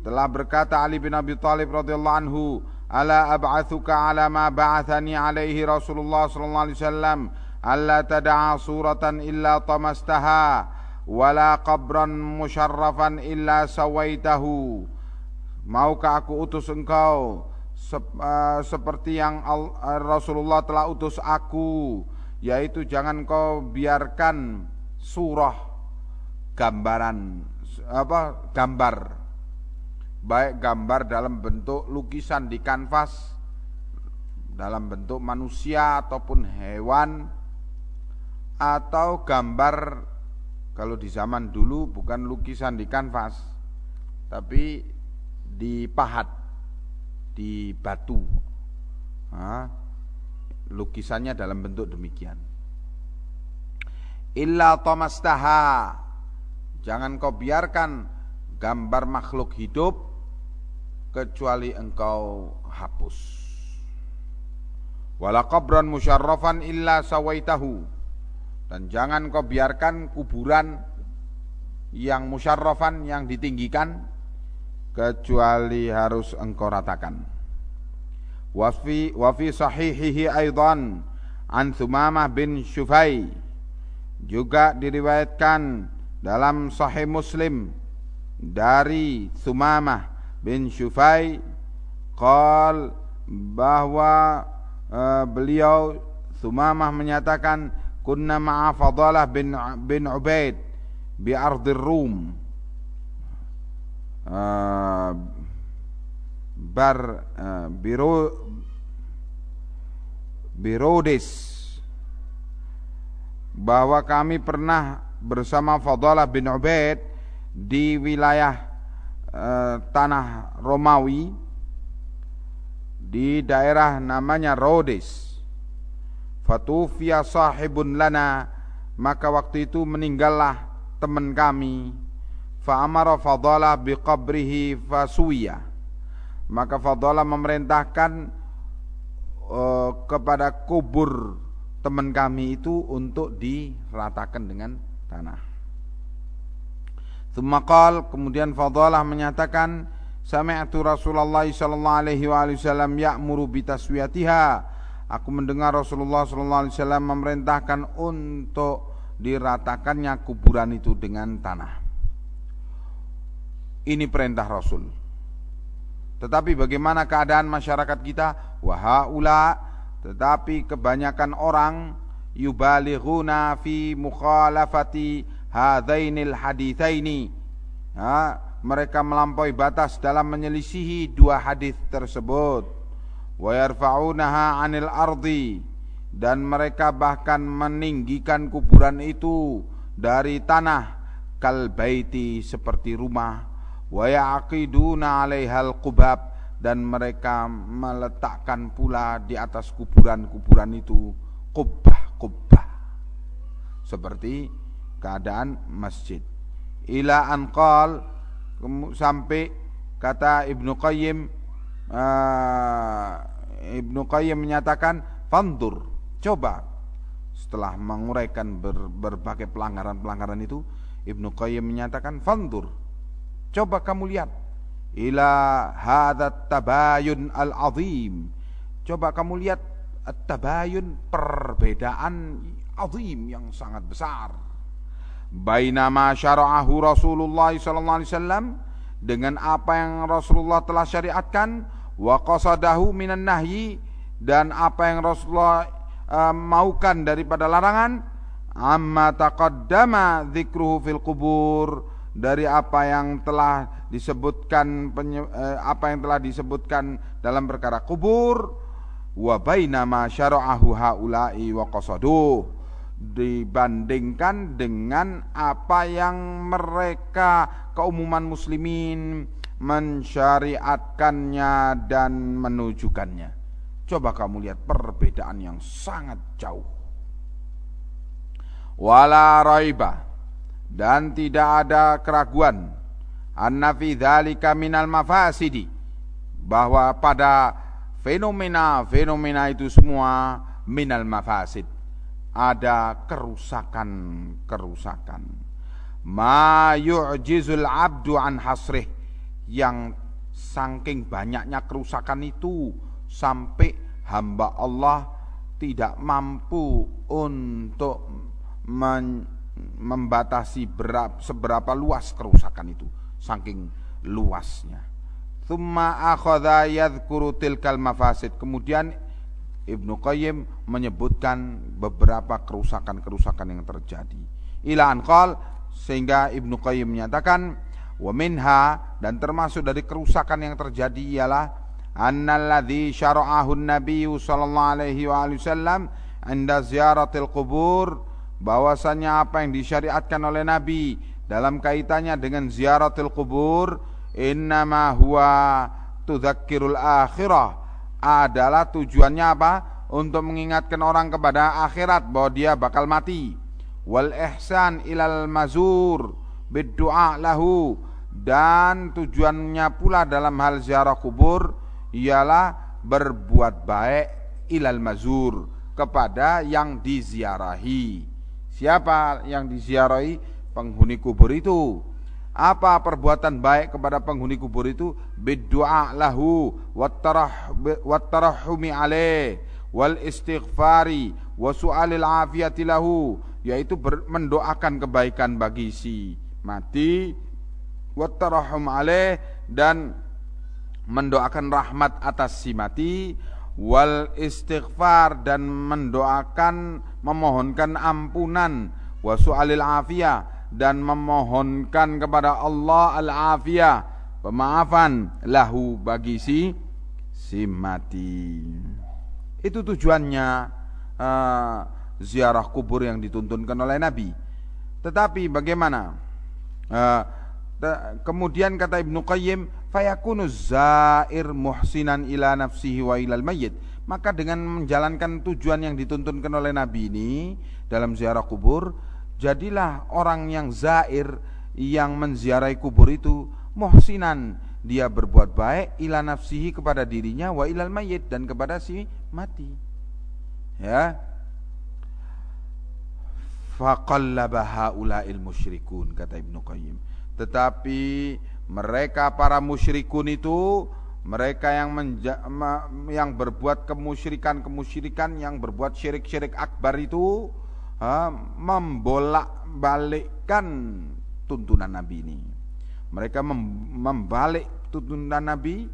telah berkata Ali bin Abi Thalib radhiyallahu anhu, ala ab'atsuka ala ma ba'athani alaihi Rasulullah sallallahu alaihi wasallam, alla tad'a suratan illa tamastaha wala qabran musyarrafan illa sawaitahu. Maukah aku utus engkau seperti yang Rasulullah telah utus aku, yaitu jangan kau biarkan surah gambar, baik gambar dalam bentuk lukisan di kanvas, dalam bentuk manusia ataupun hewan, atau gambar kalau di zaman dulu bukan lukisan di kanvas tapi dipahat di batu, lukisannya dalam bentuk demikian. Illa tamastaha, jangan kau biarkan gambar makhluk hidup kecuali engkau hapus. Wala qabran musyarrafan illa sawaitahu, dan jangan kau biarkan kuburan yang musyarrafan, yang ditinggikan, kecuali harus engkau ratakan. Wa fi sahihihi aidan an Thumamah bin Syufai, juga diriwayatkan dalam Sahih Muslim dari Thumamah bin Syufai, qal, bahwa beliau Thumamah menyatakan, kunna ma'a Fadalah bin Ubaid bi ardir Rum, Birodis, bahwa kami pernah bersama Fadalah bin Ubaid di wilayah tanah Romawi, di daerah namanya Rhodes. Fatufiya sahibun lana, maka waktu itu meninggallah teman kami. Fa'amara Fadalah biqabrihi fasuwiya, maka Fadalah memerintahkan kepada kubur teman kami itu untuk diratakan dengan tanah. Tsumma qala, kemudian Fadalah menyatakan, sami'tu Rasulullah sallallahu alaihi wasallam ya'muru bitaswiyatiha, aku mendengar Rasulullah sallallahu alaihi wasallam memerintahkan untuk diratakannya kuburan itu dengan tanah. Ini perintah Rasul. Tetapi bagaimana keadaan masyarakat kita? Wahaula, tetapi kebanyakan orang yubalighuna fi mukhalafati hadainil haditsaini, mereka melampaui batas dalam menyelisihi dua hadis tersebut. Wa yarfa'unaha 'anil ardi, dan mereka bahkan meninggikan kuburan itu dari tanah, kal baiti, seperti rumah. Wa ya'qiduna 'alaihal qubab, dan mereka meletakkan pula di atas kuburan-kuburan itu kubbah-kubbah seperti keadaan masjid. Ila anqal, sampai kata Ibnu Qayyim menyatakan, fandur, coba, setelah menguraikan berbagai pelanggaran-pelanggaran itu, Ibnu Qayyim menyatakan, fandur, coba kamu lihat, ila hadat tabayun al-azim, coba kamu lihat at-tabayun, perbedaan azim yang sangat besar, bainama syara'ahu Rasulullah sallallahu alaihi wasallam, dengan apa yang Rasulullah telah syariatkan, wa qasadahu minan nahyi, dan apa yang Rasulullah maukan daripada larangan, amma taqaddama dzikruhu fil qubur, dari apa yang telah disebutkan dalam perkara kubur, wa bainama syara'ahu haula'i wa qasaduh, dibandingkan dengan apa yang mereka keumuman muslimin mensyariatkannya dan menujukannya. Coba kamu lihat perbedaan yang sangat jauh. Wala raiba, dan tidak ada keraguan, anna fi dzalika minal mafasidi, bahwa pada fenomena itu semua minal mafasid, ada kerusakan. Ma yu'jizul abdu an hasrih, yang saking banyaknya kerusakan itu sampai hamba Allah tidak mampu untuk membatasi seberapa luas kerusakan itu, saking luasnya. Tsumma akhadha yadhkuru tilkal mafasid, kemudian Ibnu Qayyim menyebutkan beberapa kerusakan-kerusakan yang terjadi. Ila anqal, sehingga Ibnu Qayyim menyatakan, wa minha, dan termasuk dari kerusakan yang terjadi ialah annalladzi syara'ahu an-nabiy sallallahu alaihi wasallam 'inda ziyaratil qubur, bahwasanya apa yang disyariatkan oleh Nabi dalam kaitannya dengan ziyaratil qubur, innama huwa tudzakkirul akhirah, adalah tujuannya apa? Untuk mengingatkan orang kepada akhirat, bahwa dia bakal mati. Wal ihsan ilal mazur biddu'a lahu, dan tujuannya pula dalam hal ziarah kubur ialah berbuat baik ilal mazur, kepada yang diziarahi. Siapa yang diziarahi? Penghuni kubur itu. Apa perbuatan baik kepada penghuni kubur itu? Biddu'a lahu wattarahumi alaih wal istighfari wa su'alil afiyati lahu, yaitu mendoakan kebaikan bagi si mati, wattarahum alaih, dan mendoakan rahmat atas si mati, wal istighfar, dan mendoakan memohonkan ampunan, wa su'alil afiyah, dan memohonkan kepada Allah al-afiyah, pemaafan, lahu, bagi si mati. Itu tujuannya ziarah kubur yang dituntunkan oleh Nabi. Tetapi bagaimana? Kemudian kata Ibnu Qayyim, fayakunu zair muhsinan ila nafsihi wa ilal mayyit, maka dengan menjalankan tujuan yang dituntunkan oleh Nabi ini dalam ziarah kubur, jadilah orang yang zair, yang menziarahi kubur itu muhsinan, dia berbuat baik ila nafsihi, kepada dirinya, wa ilal mayyit, dan kepada si mati. Ya, faqallaba haula'il musyrikun, kata Ibnu Qayyim. Tetapi mereka para musyrikun itu, mereka yang berbuat kemusyrikan, yang berbuat syirik akbar itu, membolak-balikkan tuntunan Nabi ini. Mereka membalik tuntunan Nabi,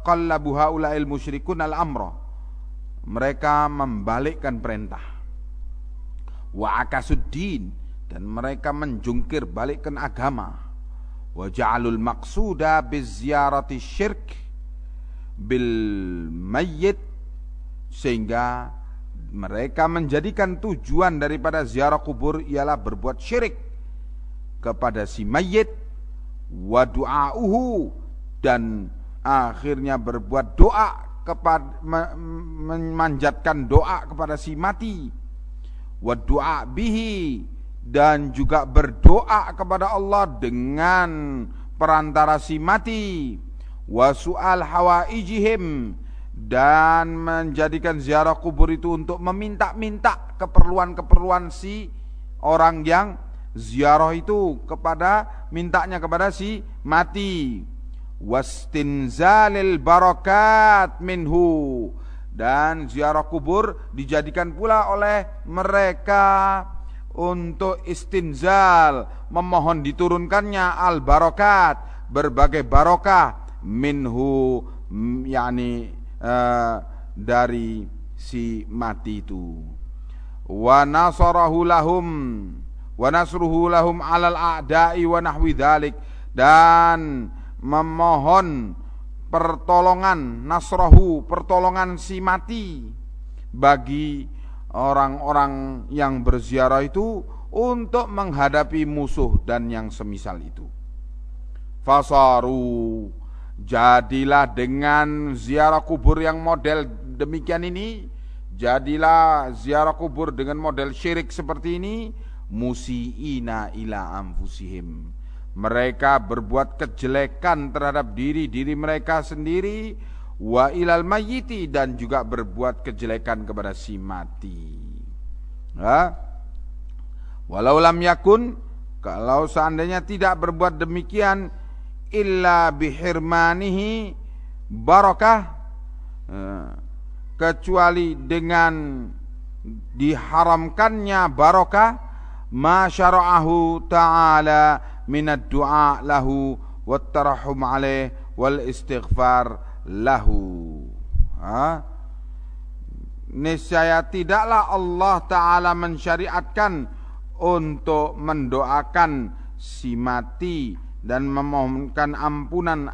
qallabu haula'il musyrikun al-amra, mereka membalikkan perintah, wa akasuddin, dan mereka menjungkir balikkan agama, wa ja'alul maqsuda biziarati syirk bil mayyit, sehingga mereka menjadikan tujuan daripada ziarah kubur ialah berbuat syirik kepada si mayit, wa du'auhu, dan akhirnya berbuat doa kepada, memanjatkan doa kepada si mati, wa du'a bihi, dan juga berdoa kepada Allah dengan perantara si mati, wa su'al hawaijihim, dan menjadikan ziarah kubur itu untuk meminta-minta keperluan-keperluan si orang yang ziarah itu, mintanya kepada si mati, wastinzalil barakat minhu, dan ziarah kubur dijadikan pula oleh mereka untuk istinzal, memohon diturunkannya al barakat, berbagai barokah, minhu, yakni dari si mati itu, wa nasruhu lahum alal a'da'i wa nahwi dzalik, dan memohon pertolongan, nasrahu, pertolongan si mati bagi orang-orang yang berziarah itu untuk menghadapi musuh dan yang semisal itu. Fasaru, jadilah dengan ziarah kubur yang model demikian ini, jadilah ziarah kubur dengan model syirik seperti ini, musiina ila anfusihim, mereka berbuat kejelekan terhadap diri mereka sendiri, wa ilal mayyiti, dan juga berbuat kejelekan kepada si mati. Walau lam yakun, kalau seandainya tidak berbuat demikian, illa bihirmanihi barakah, kecuali dengan diharamkannya barakah, ma syara'ahu ta'ala minad du'a lahu wat tarahum alaih wal istighfar lahu. Niscaya tidaklah Allah Ta'ala mensyariatkan untuk mendoakan si mati dan memohonkan ampunan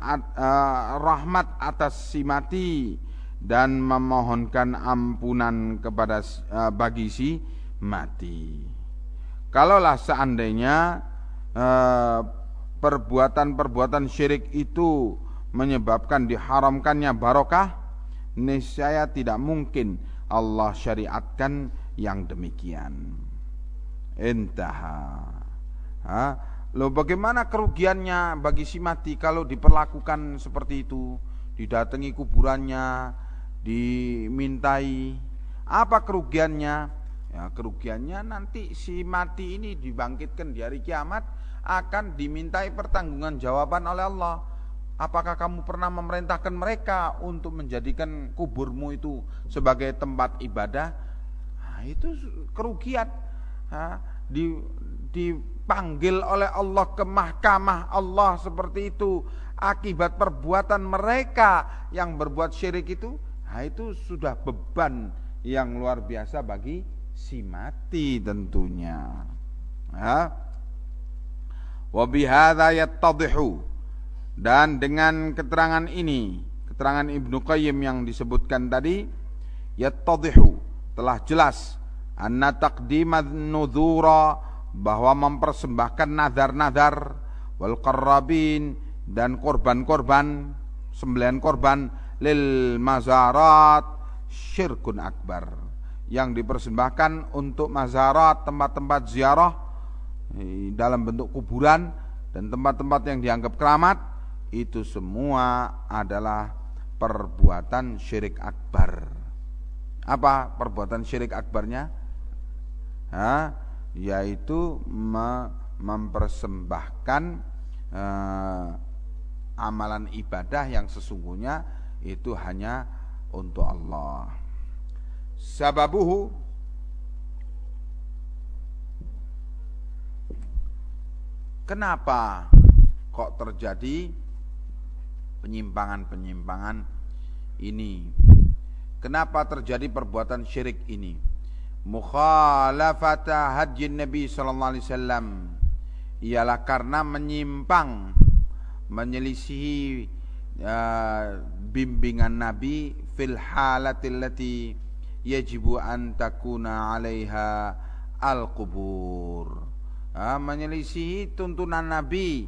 rahmat atas si mati dan memohonkan ampunan kepada bagi si mati. Kalaulah seandainya perbuatan-perbuatan syirik itu menyebabkan diharamkannya barokah, niscaya tidak mungkin Allah syariatkan yang demikian. Intaha. Loh, bagaimana kerugiannya bagi si mati kalau diperlakukan seperti itu, didatangi kuburannya, dimintai? Apa kerugiannya? Ya, kerugiannya nanti si mati ini dibangkitkan di hari kiamat, akan dimintai pertanggungjawaban jawaban oleh Allah. Apakah kamu pernah memerintahkan mereka untuk menjadikan kuburmu itu sebagai tempat ibadah? Nah, itu kerugian. Dipanggil oleh Allah ke mahkamah Allah seperti itu akibat perbuatan mereka yang berbuat syirik itu. Nah, itu sudah beban yang luar biasa bagi si mati tentunya. Wa bihadza yattadhihu, dan dengan keterangan ini, keterangan Ibnu Qayyim yang disebutkan tadi, yattadhihu, telah jelas, anna taqdiman nudhura, bahwa mempersembahkan nadar-nadar, wal qarrabin, dan korban-korban, sembelihan korban, lil mazarat, syirkun akbar, yang dipersembahkan untuk mazarat, tempat-tempat ziarah dalam bentuk kuburan dan tempat-tempat yang dianggap keramat, itu semua adalah perbuatan syirik akbar. Apa perbuatan syirik akbarnya? Yaitu mempersembahkan amalan ibadah yang sesungguhnya itu hanya untuk Allah. Sababuhu, kenapa kok terjadi penyimpangan-penyimpangan ini? Kenapa terjadi perbuatan syirik ini? Mukhalafata hadjin Nabi sallallahu alaihi wasallam, ialah karena menyimpang, menyelisihi bimbingan Nabi fil halatil lati yajibu an takuna 'alaiha al-qubur. Menyelisihi tuntunan Nabi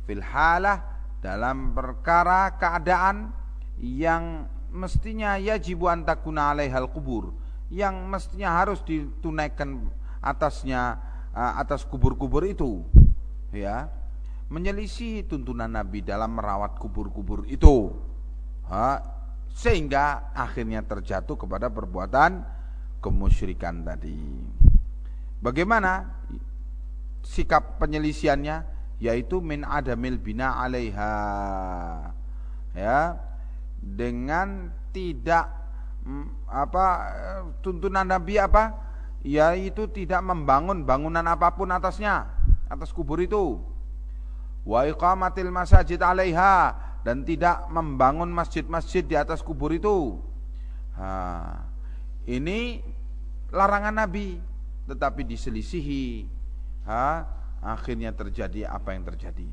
fil halah, dalam perkara keadaan yang mestinya yajibu an takuna 'alaiha al-qubur, yang mestinya harus ditunaikan atasnya, atas kubur-kubur itu, ya. Menyelisih tuntunan Nabi dalam merawat kubur-kubur itu, sehingga akhirnya terjatuh kepada perbuatan kemusyrikan tadi. Bagaimana sikap penyelisiannya? Yaitu min adamil bina 'alaiha, ya, dengan tidak tuntunan Nabi apa? Yaitu tidak membangun bangunan apapun atasnya, atas kubur itu. Wa iqamatil masajid 'alaiha, dan tidak membangun masjid-masjid di atas kubur itu. Ini larangan Nabi, tetapi diselisihi. Akhirnya terjadi apa yang terjadi.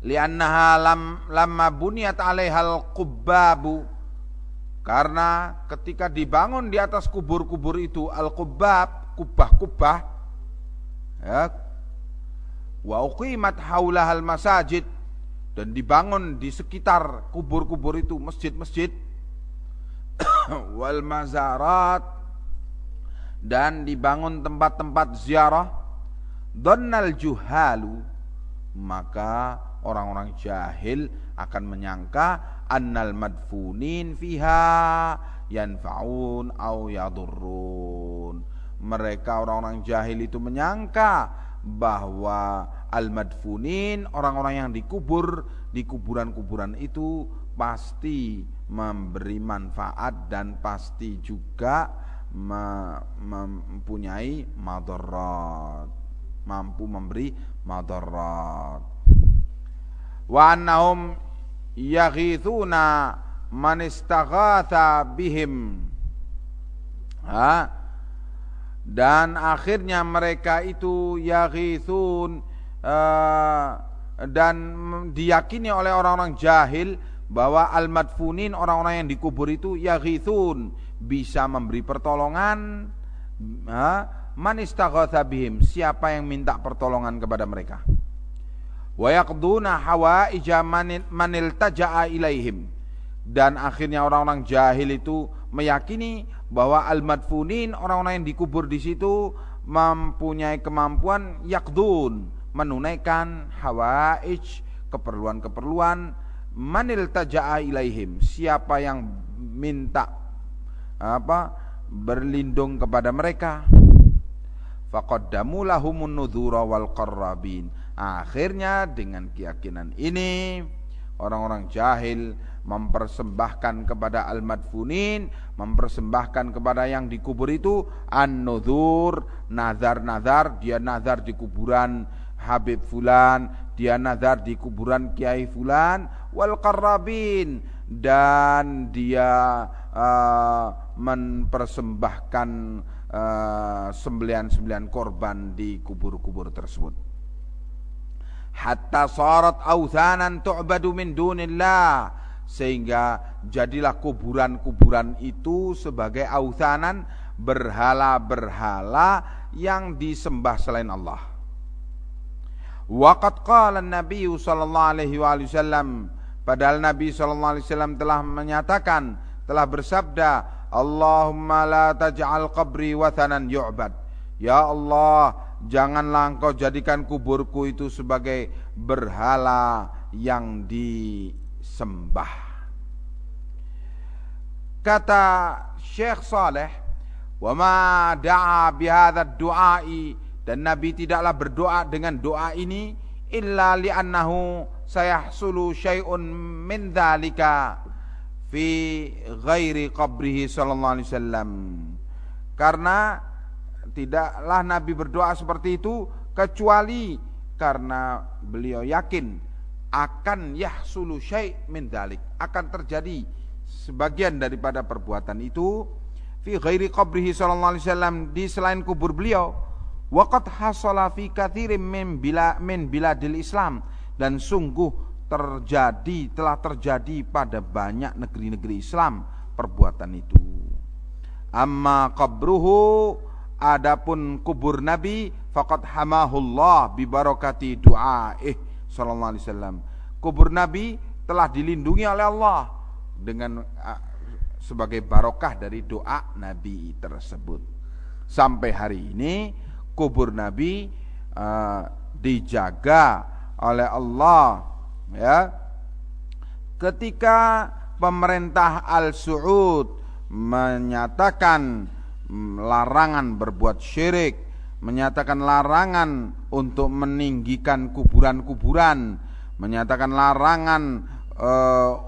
Li'annaha lamma buniyat 'alaihal qubbabu, karena ketika dibangun di atas kubur-kubur itu al-qubbab, kubah-kubah, ya, wa uqimat haulahal masajid, dan dibangun di sekitar kubur-kubur itu masjid-masjid, wal mazarat, dan dibangun tempat-tempat ziarah, dhannal juhalu, maka orang-orang jahil akan menyangka annal madfunin fiha yanfa'un au yadurrun. Mereka orang-orang jahil itu menyangka bahwa al-madfunin, orang-orang yang dikubur di kuburan-kuburan itu pasti memberi manfaat dan pasti juga mempunyai madarat, mampu memberi madarat. Wa annahum yaghithuna man istaghatha bihim. Dan akhirnya mereka itu yaghithun, dan diyakini oleh orang-orang jahil bahwa al-madfunin, orang-orang yang dikubur itu yaghithun, bisa memberi pertolongan, man istaghatha bihim, siapa yang minta pertolongan kepada mereka. Wa yaqduna hawaija man iltaja'a ilaihim, dan akhirnya orang-orang jahil itu meyakini bahwa al-madfunin, orang-orang yang dikubur di situ mempunyai kemampuan yaqdun, menunaikan hawaij, keperluan-keperluan, manil taja'a ilaihim, siapa yang minta berlindung kepada mereka. Faqaddamu lahumun nudhura wal qarrabin. Akhirnya dengan keyakinan ini orang-orang jahil mempersembahkan kepada al-madfunin, mempersembahkan kepada yang dikubur itu an-nudhur, nazar-nazar. Dia nazar di kuburan Habib fulan, dia nazar di kuburan Kiai fulan, wal qarrabin, dan dia mempersembahkan sembelihan-sembelihan korban di kubur-kubur tersebut. Hatta sarat authanan tu'badu min dunillah, sehingga jadilah kuburan-kuburan itu sebagai authanan, berhala-berhala yang disembah selain Allah. Waqad qala an-nabiy sallallahu alaihi wasallam, padahal Nabi sallallahu alaihi wasallam telah menyatakan, telah bersabda, Allahumma la taj'al qabri wathanan yu'bad. Ya Allah, janganlah Engkau jadikan kuburku itu sebagai berhala yang disembah. Kata Syekh Saleh, wa ma da'a bihadza du'ai, dan Nabi tidaklah berdoa dengan doa ini illa li'annahu sayahsulu syai'un min dzalika fi ghairi qabrihi sallallahu alaihi wasallam, karena tidaklah Nabi berdoa seperti itu kecuali karena beliau yakin akan yahsulu syai' min dzalik, akan terjadi sebagian daripada perbuatan itu fi ghairi qabrihi sallallahu alaihi wasallam, di selain kubur beliau. Waqad hasala fi katsirin min biladil Islam, dan sungguh telah terjadi pada banyak negeri-negeri Islam perbuatan itu. Amma qabruhu, adapun kubur Nabi, faqad hamahullah bi barakati du'aih sallallahu alaihi wasallam. Kubur Nabi telah dilindungi oleh Allah dengan sebagai barokah dari doa Nabi tersebut. Sampai hari ini kubur Nabi dijaga oleh Allah, ya. Ketika pemerintah Al-Saud menyatakan larangan berbuat syirik, menyatakan larangan untuk meninggikan kuburan-kuburan, menyatakan larangan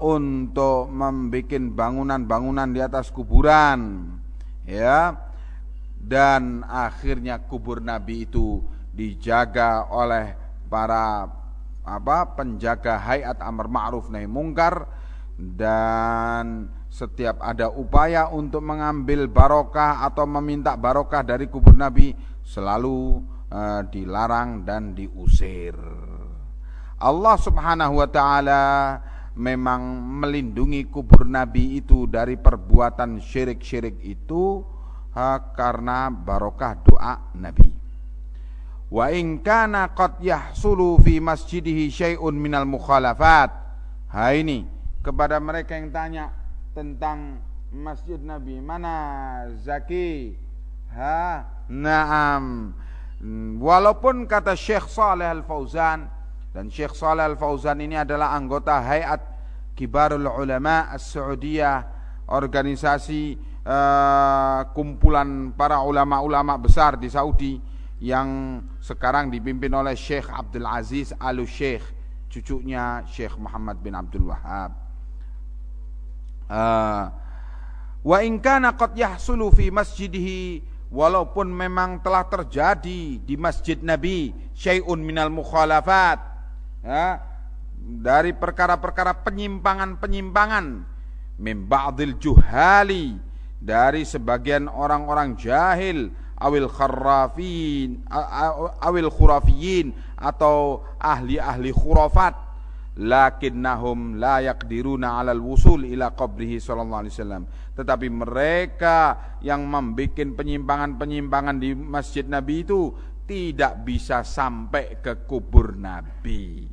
untuk membuat bangunan-bangunan di atas kuburan, ya. Dan akhirnya kubur Nabi itu dijaga oleh para penjaga hayat amar ma'ruf nahi mungkar, dan setiap ada upaya untuk mengambil barokah atau meminta barokah dari kubur Nabi selalu dilarang dan diusir. Allah Subhanahu wa taala memang melindungi kubur Nabi itu dari perbuatan syirik-syirik itu karena barokah doa Nabi. Wa in kana qad yahsulu fi masjidihi syai'un minal mukhalafat. Ini kepada mereka yang tanya tentang masjid Nabi, mana Zaki? Naam. Walaupun kata Syekh Saleh Al-Fauzan, Dan Syekh Shalih Al-Fauzan ini adalah anggota Hayat Kibarul Ulama As-Saudiyah, organisasi kumpulan para ulama-ulama besar di Saudi yang sekarang dipimpin oleh Syekh Abdul Aziz Al-Syekh, cucunya Syekh Muhammad bin Abdul Wahhab. Wa in kana qad yahsulu fi masjidihi, walaupun memang telah terjadi di masjid Nabi syai'un minal mukhalafat, ya, dari perkara-perkara penyimpangan-penyimpangan, min ba'dil juhali, dari sebagian orang-orang jahil, awil khurafiyin, atau ahli-ahli khurafat, lakinnahum la yaqdiruna 'alal wusul ila qabrihi sallallahu alaihi wasallam. Tetapi mereka yang membuat penyimpangan-penyimpangan di masjid Nabi itu tidak bisa sampai ke kubur Nabi.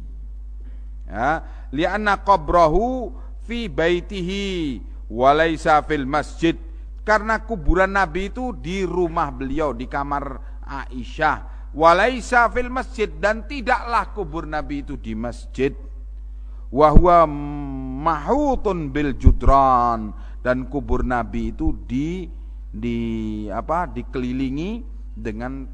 Ya, li'anna qabrahu fi baitihi wa laisa fil masjid. Karena kuburan Nabi itu di rumah beliau, di kamar Aisyah. Wa laisa fil masjid, dan tidaklah kubur Nabi itu di masjid. Wa huwa mahutun bil judran, dan kubur Nabi itu dikelilingi dengan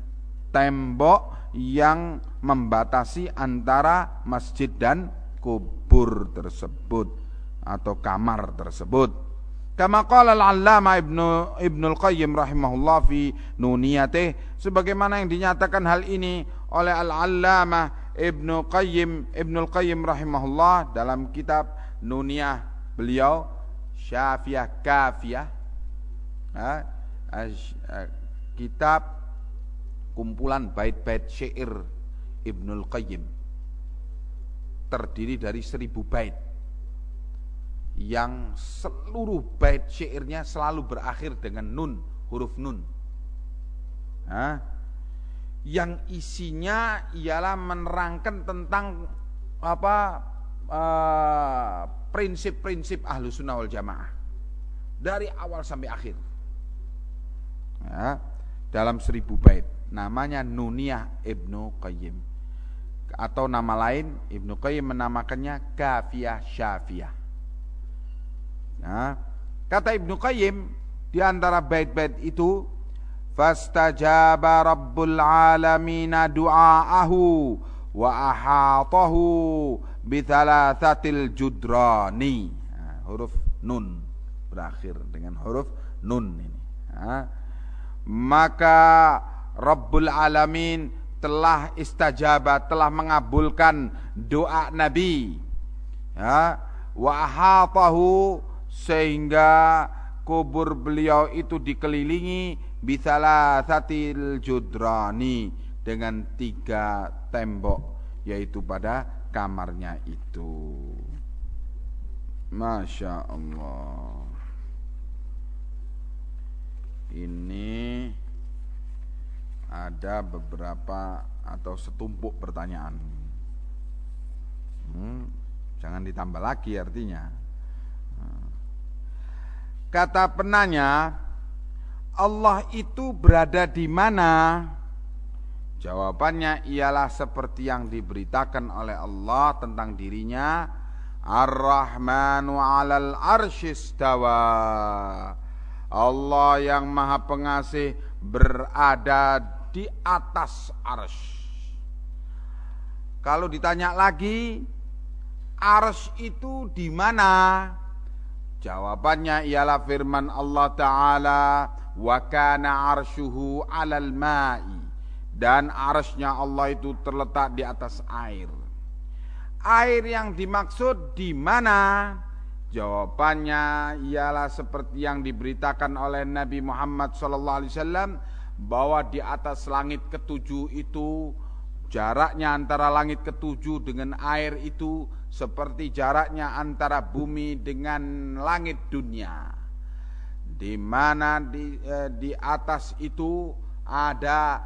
tembok yang membatasi antara masjid dan kubur tersebut atau kamar tersebut. Kama qala al-Allamah Ibnul Qayyim rahimahullah fi Nuniyatih, sebagaimana yang dinyatakan hal ini oleh Al-Allamah Ibnul Qayyim rahimahullah dalam kitab Nuniyah beliau, Syafiyah Kafiyah, kitab kumpulan bait-bait syair Ibnul Qayyim, terdiri dari 1000 bait, yang seluruh bait syairnya selalu berakhir dengan nun, huruf nun, yang isinya ialah menerangkan tentang prinsip-prinsip ahlu sunnah wal jamaah dari awal sampai akhir, dalam 1000 bait. Namanya Nuniyah Ibnu Qayyim, atau nama lain Ibnu Qayyim menamakannya Kafiyah Syafiyah. Nah, kata Ibnu Qayyim di antara bait-bait itu, fastajaba rabbul alamin du'aahu wa ahatahu bithalathatil judrani. Nah, huruf nun berakhir dengan huruf nun ini. Maka Rabbul Alamin telah istajabah, telah mengabulkan doa Nabi, wa ahatahu, sehingga kubur beliau itu dikelilingi bithalathatil judrani, dengan 3 tembok, yaitu pada kamarnya itu. Masya Allah. Ini ada beberapa atau setumpuk pertanyaan. Jangan ditambah lagi artinya. Kata penanya, Allah itu berada di mana? Jawabannya ialah seperti yang diberitakan oleh Allah tentang dirinya, Ar-Rahmanu 'alal arsy istawa. Allah yang Maha Pengasih berada di atas arsy. Kalau ditanya lagi, arsy itu di mana? Jawabannya ialah firman Allah Ta'ala, wa kana arsyuhu 'alal ma'i, dan arsy-nya Allah itu terletak di atas air. Air yang dimaksud di mana? Jawabannya ialah seperti yang diberitakan oleh Nabi Muhammad SAW, bahwa di atas langit ketujuh itu, jaraknya antara langit ketujuh dengan air itu seperti jaraknya antara bumi dengan langit dunia, di mana di atas itu ada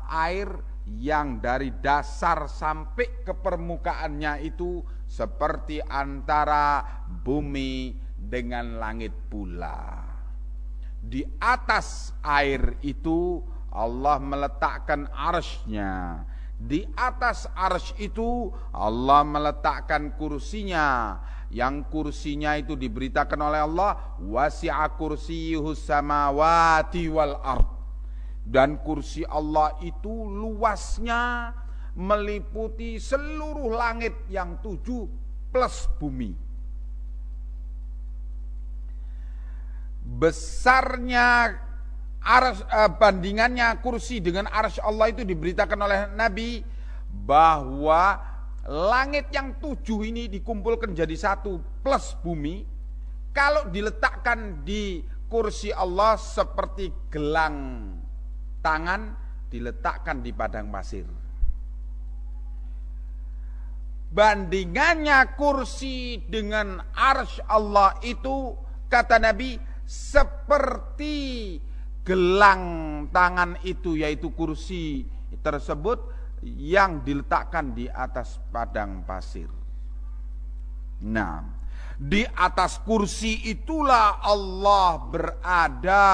air yang dari dasar sampai ke permukaannya itu seperti antara bumi dengan langit pula. Di atas air itu Allah meletakkan arsy-Nya, Di atas arsy itu Allah meletakkan kursinya, yang kursinya itu diberitakan oleh Allah, wasi'a kursiyuhus samawati wal ard. Dan kursi Allah itu luasnya meliputi seluruh langit yang 7 plus bumi. Besarnya bandingannya kursi dengan arsy Allah itu diberitakan oleh Nabi bahwa langit yang 7 ini dikumpulkan jadi 1 plus bumi, kalau diletakkan di kursi Allah seperti gelang tangan diletakkan di padang pasir. Bandingannya kursi dengan arsy Allah itu, kata Nabi, seperti gelang tangan itu, yaitu kursi tersebut yang diletakkan di atas padang pasir. Nah, di atas kursi itulah Allah berada.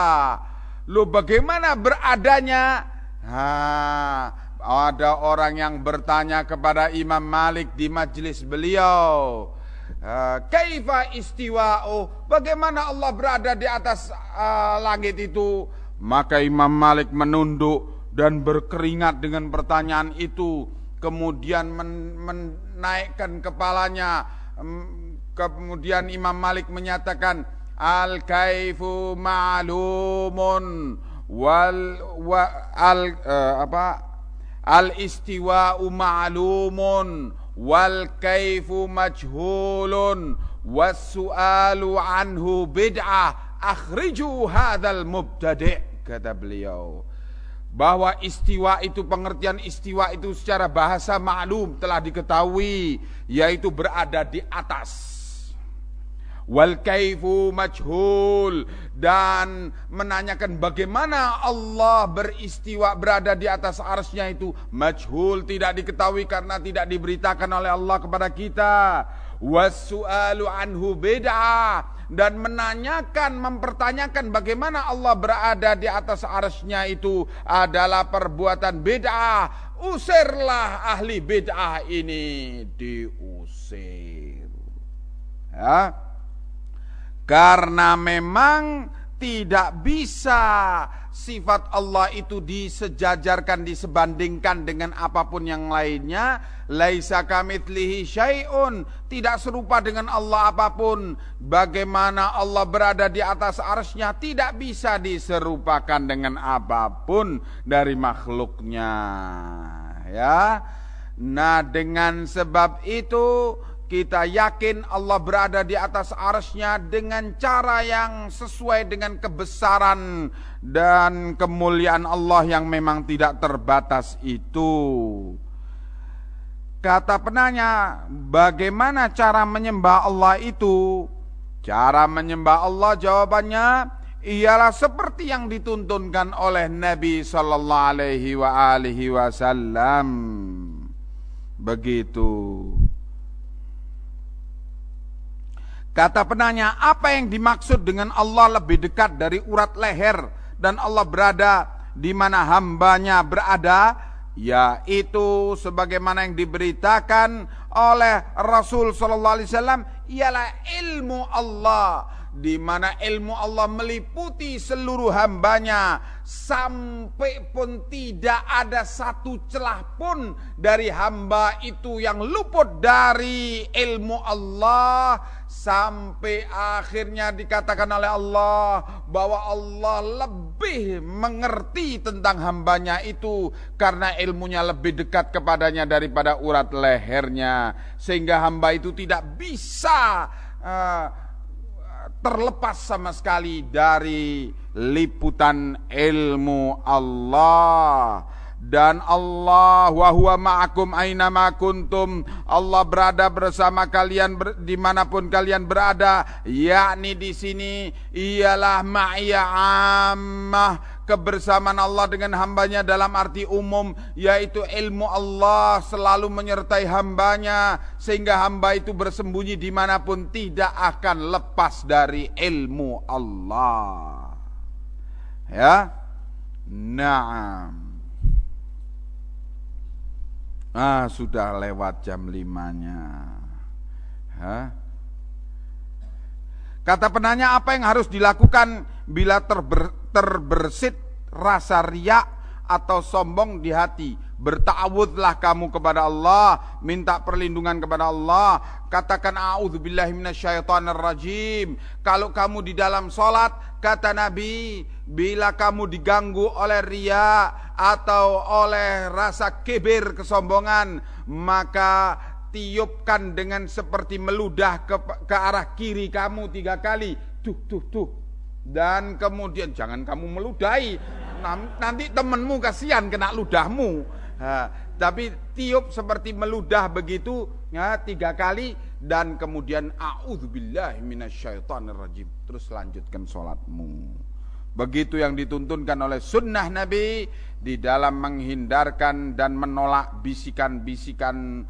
Loh, bagaimana beradanya? Ada orang yang bertanya kepada Imam Malik di majelis beliau, kaifa istiwa'u, bagaimana Allah berada di atas langit itu? Maka Imam Malik menunduk dan berkeringat dengan pertanyaan itu, kemudian menaikkan kepalanya. Kemudian Imam Malik menyatakan, al-kaifu ma'lumun al-istiwa'u ma'lumun wal kaifu majhulun was-su'alu anhu bid'ah akhriju hadzal mubtadi'. Kata beliau bahwa istiwa itu, pengertian istiwa itu secara bahasa maklum telah diketahui, yaitu berada di atas. Wal kaifu majhul, dan menanyakan bagaimana Allah beristiwa, berada di atas arsy-Nya itu majhul, tidak diketahui karena tidak diberitakan oleh Allah kepada kita. Was-su'alu anhu bid'ah, dan menanyakan, mempertanyakan bagaimana Allah berada di atas arsy-Nya itu adalah perbuatan bid'ah. Usirlah ahli bid'ah ini, diusir. Ya. Karena memang tidak bisa sifat Allah itu disejajarkan, disebandingkan dengan apapun yang lainnya. Laisa kamitslihi syai'un, tidak serupa dengan Allah apapun. Bagaimana Allah berada di atas arsy-Nya tidak bisa diserupakan dengan apapun dari makhluknya. Ya. Nah, dengan sebab itu kita yakin Allah berada di atas arsy-Nya dengan cara yang sesuai dengan kebesaran dan kemuliaan Allah yang memang tidak terbatas itu. Kata penanya, bagaimana cara menyembah Allah itu? Cara menyembah Allah, jawabannya ialah seperti yang dituntunkan oleh Nabi sallallahu alaihi wasallam. Begitu. Kata penanya, apa yang dimaksud dengan Allah lebih dekat dari urat leher dan Allah berada di mana hambanya berada? Yaitu sebagaimana yang diberitakan oleh Rasul sallallahu alaihi wasallam, ialah ilmu Allah, di mana ilmu Allah meliputi seluruh hambanya, sampai pun tidak ada satu celah pun dari hamba itu yang luput dari ilmu Allah, sampai akhirnya dikatakan oleh Allah bahwa Allah lebih mengerti tentang hambanya itu karena ilmunya lebih dekat kepadanya daripada urat lehernya, sehingga hamba itu tidak bisa terlepas sama sekali dari liputan ilmu Allah. Dan Allah, wa huwa ma'akum aina ma kuntum, Allah berada bersama kalian dimanapun kalian berada. Yakni di sini ialah ma'iyah ammah, kebersamaan Allah dengan hambanya dalam arti umum, yaitu ilmu Allah selalu menyertai hambanya, sehingga hamba itu bersembunyi dimanapun tidak akan lepas dari ilmu Allah. Ya, naam. Sudah lewat jam 5-nya. Kata penanya, apa yang harus dilakukan bila terbersit rasa riya atau sombong di hati? Berta'awudlah kamu kepada Allah, minta perlindungan kepada Allah. Katakan a'udzubillahi minasyaitonirrajim. Kalau kamu di dalam salat, kata Nabi, bila kamu diganggu oleh riya atau oleh rasa kibir, kesombongan, maka tiupkan dengan seperti meludah ke arah kiri kamu 3 kali. Tuh. Dan kemudian jangan kamu meludahi, nanti temenmu kasihan kena ludahmu. Tapi tiup seperti meludah begitu 3 kali, dan kemudian a'udzubillahi minasyaitonirrajim, terus lanjutkan sholatmu. Begitu yang dituntunkan oleh sunnah Nabi di dalam menghindarkan dan menolak bisikan-bisikan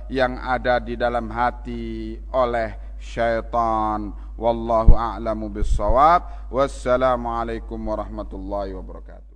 yang ada di dalam hati oleh syaitan. Wallahu a'lamu bissawab. Wassalamualaikum warahmatullahi wabarakatuh.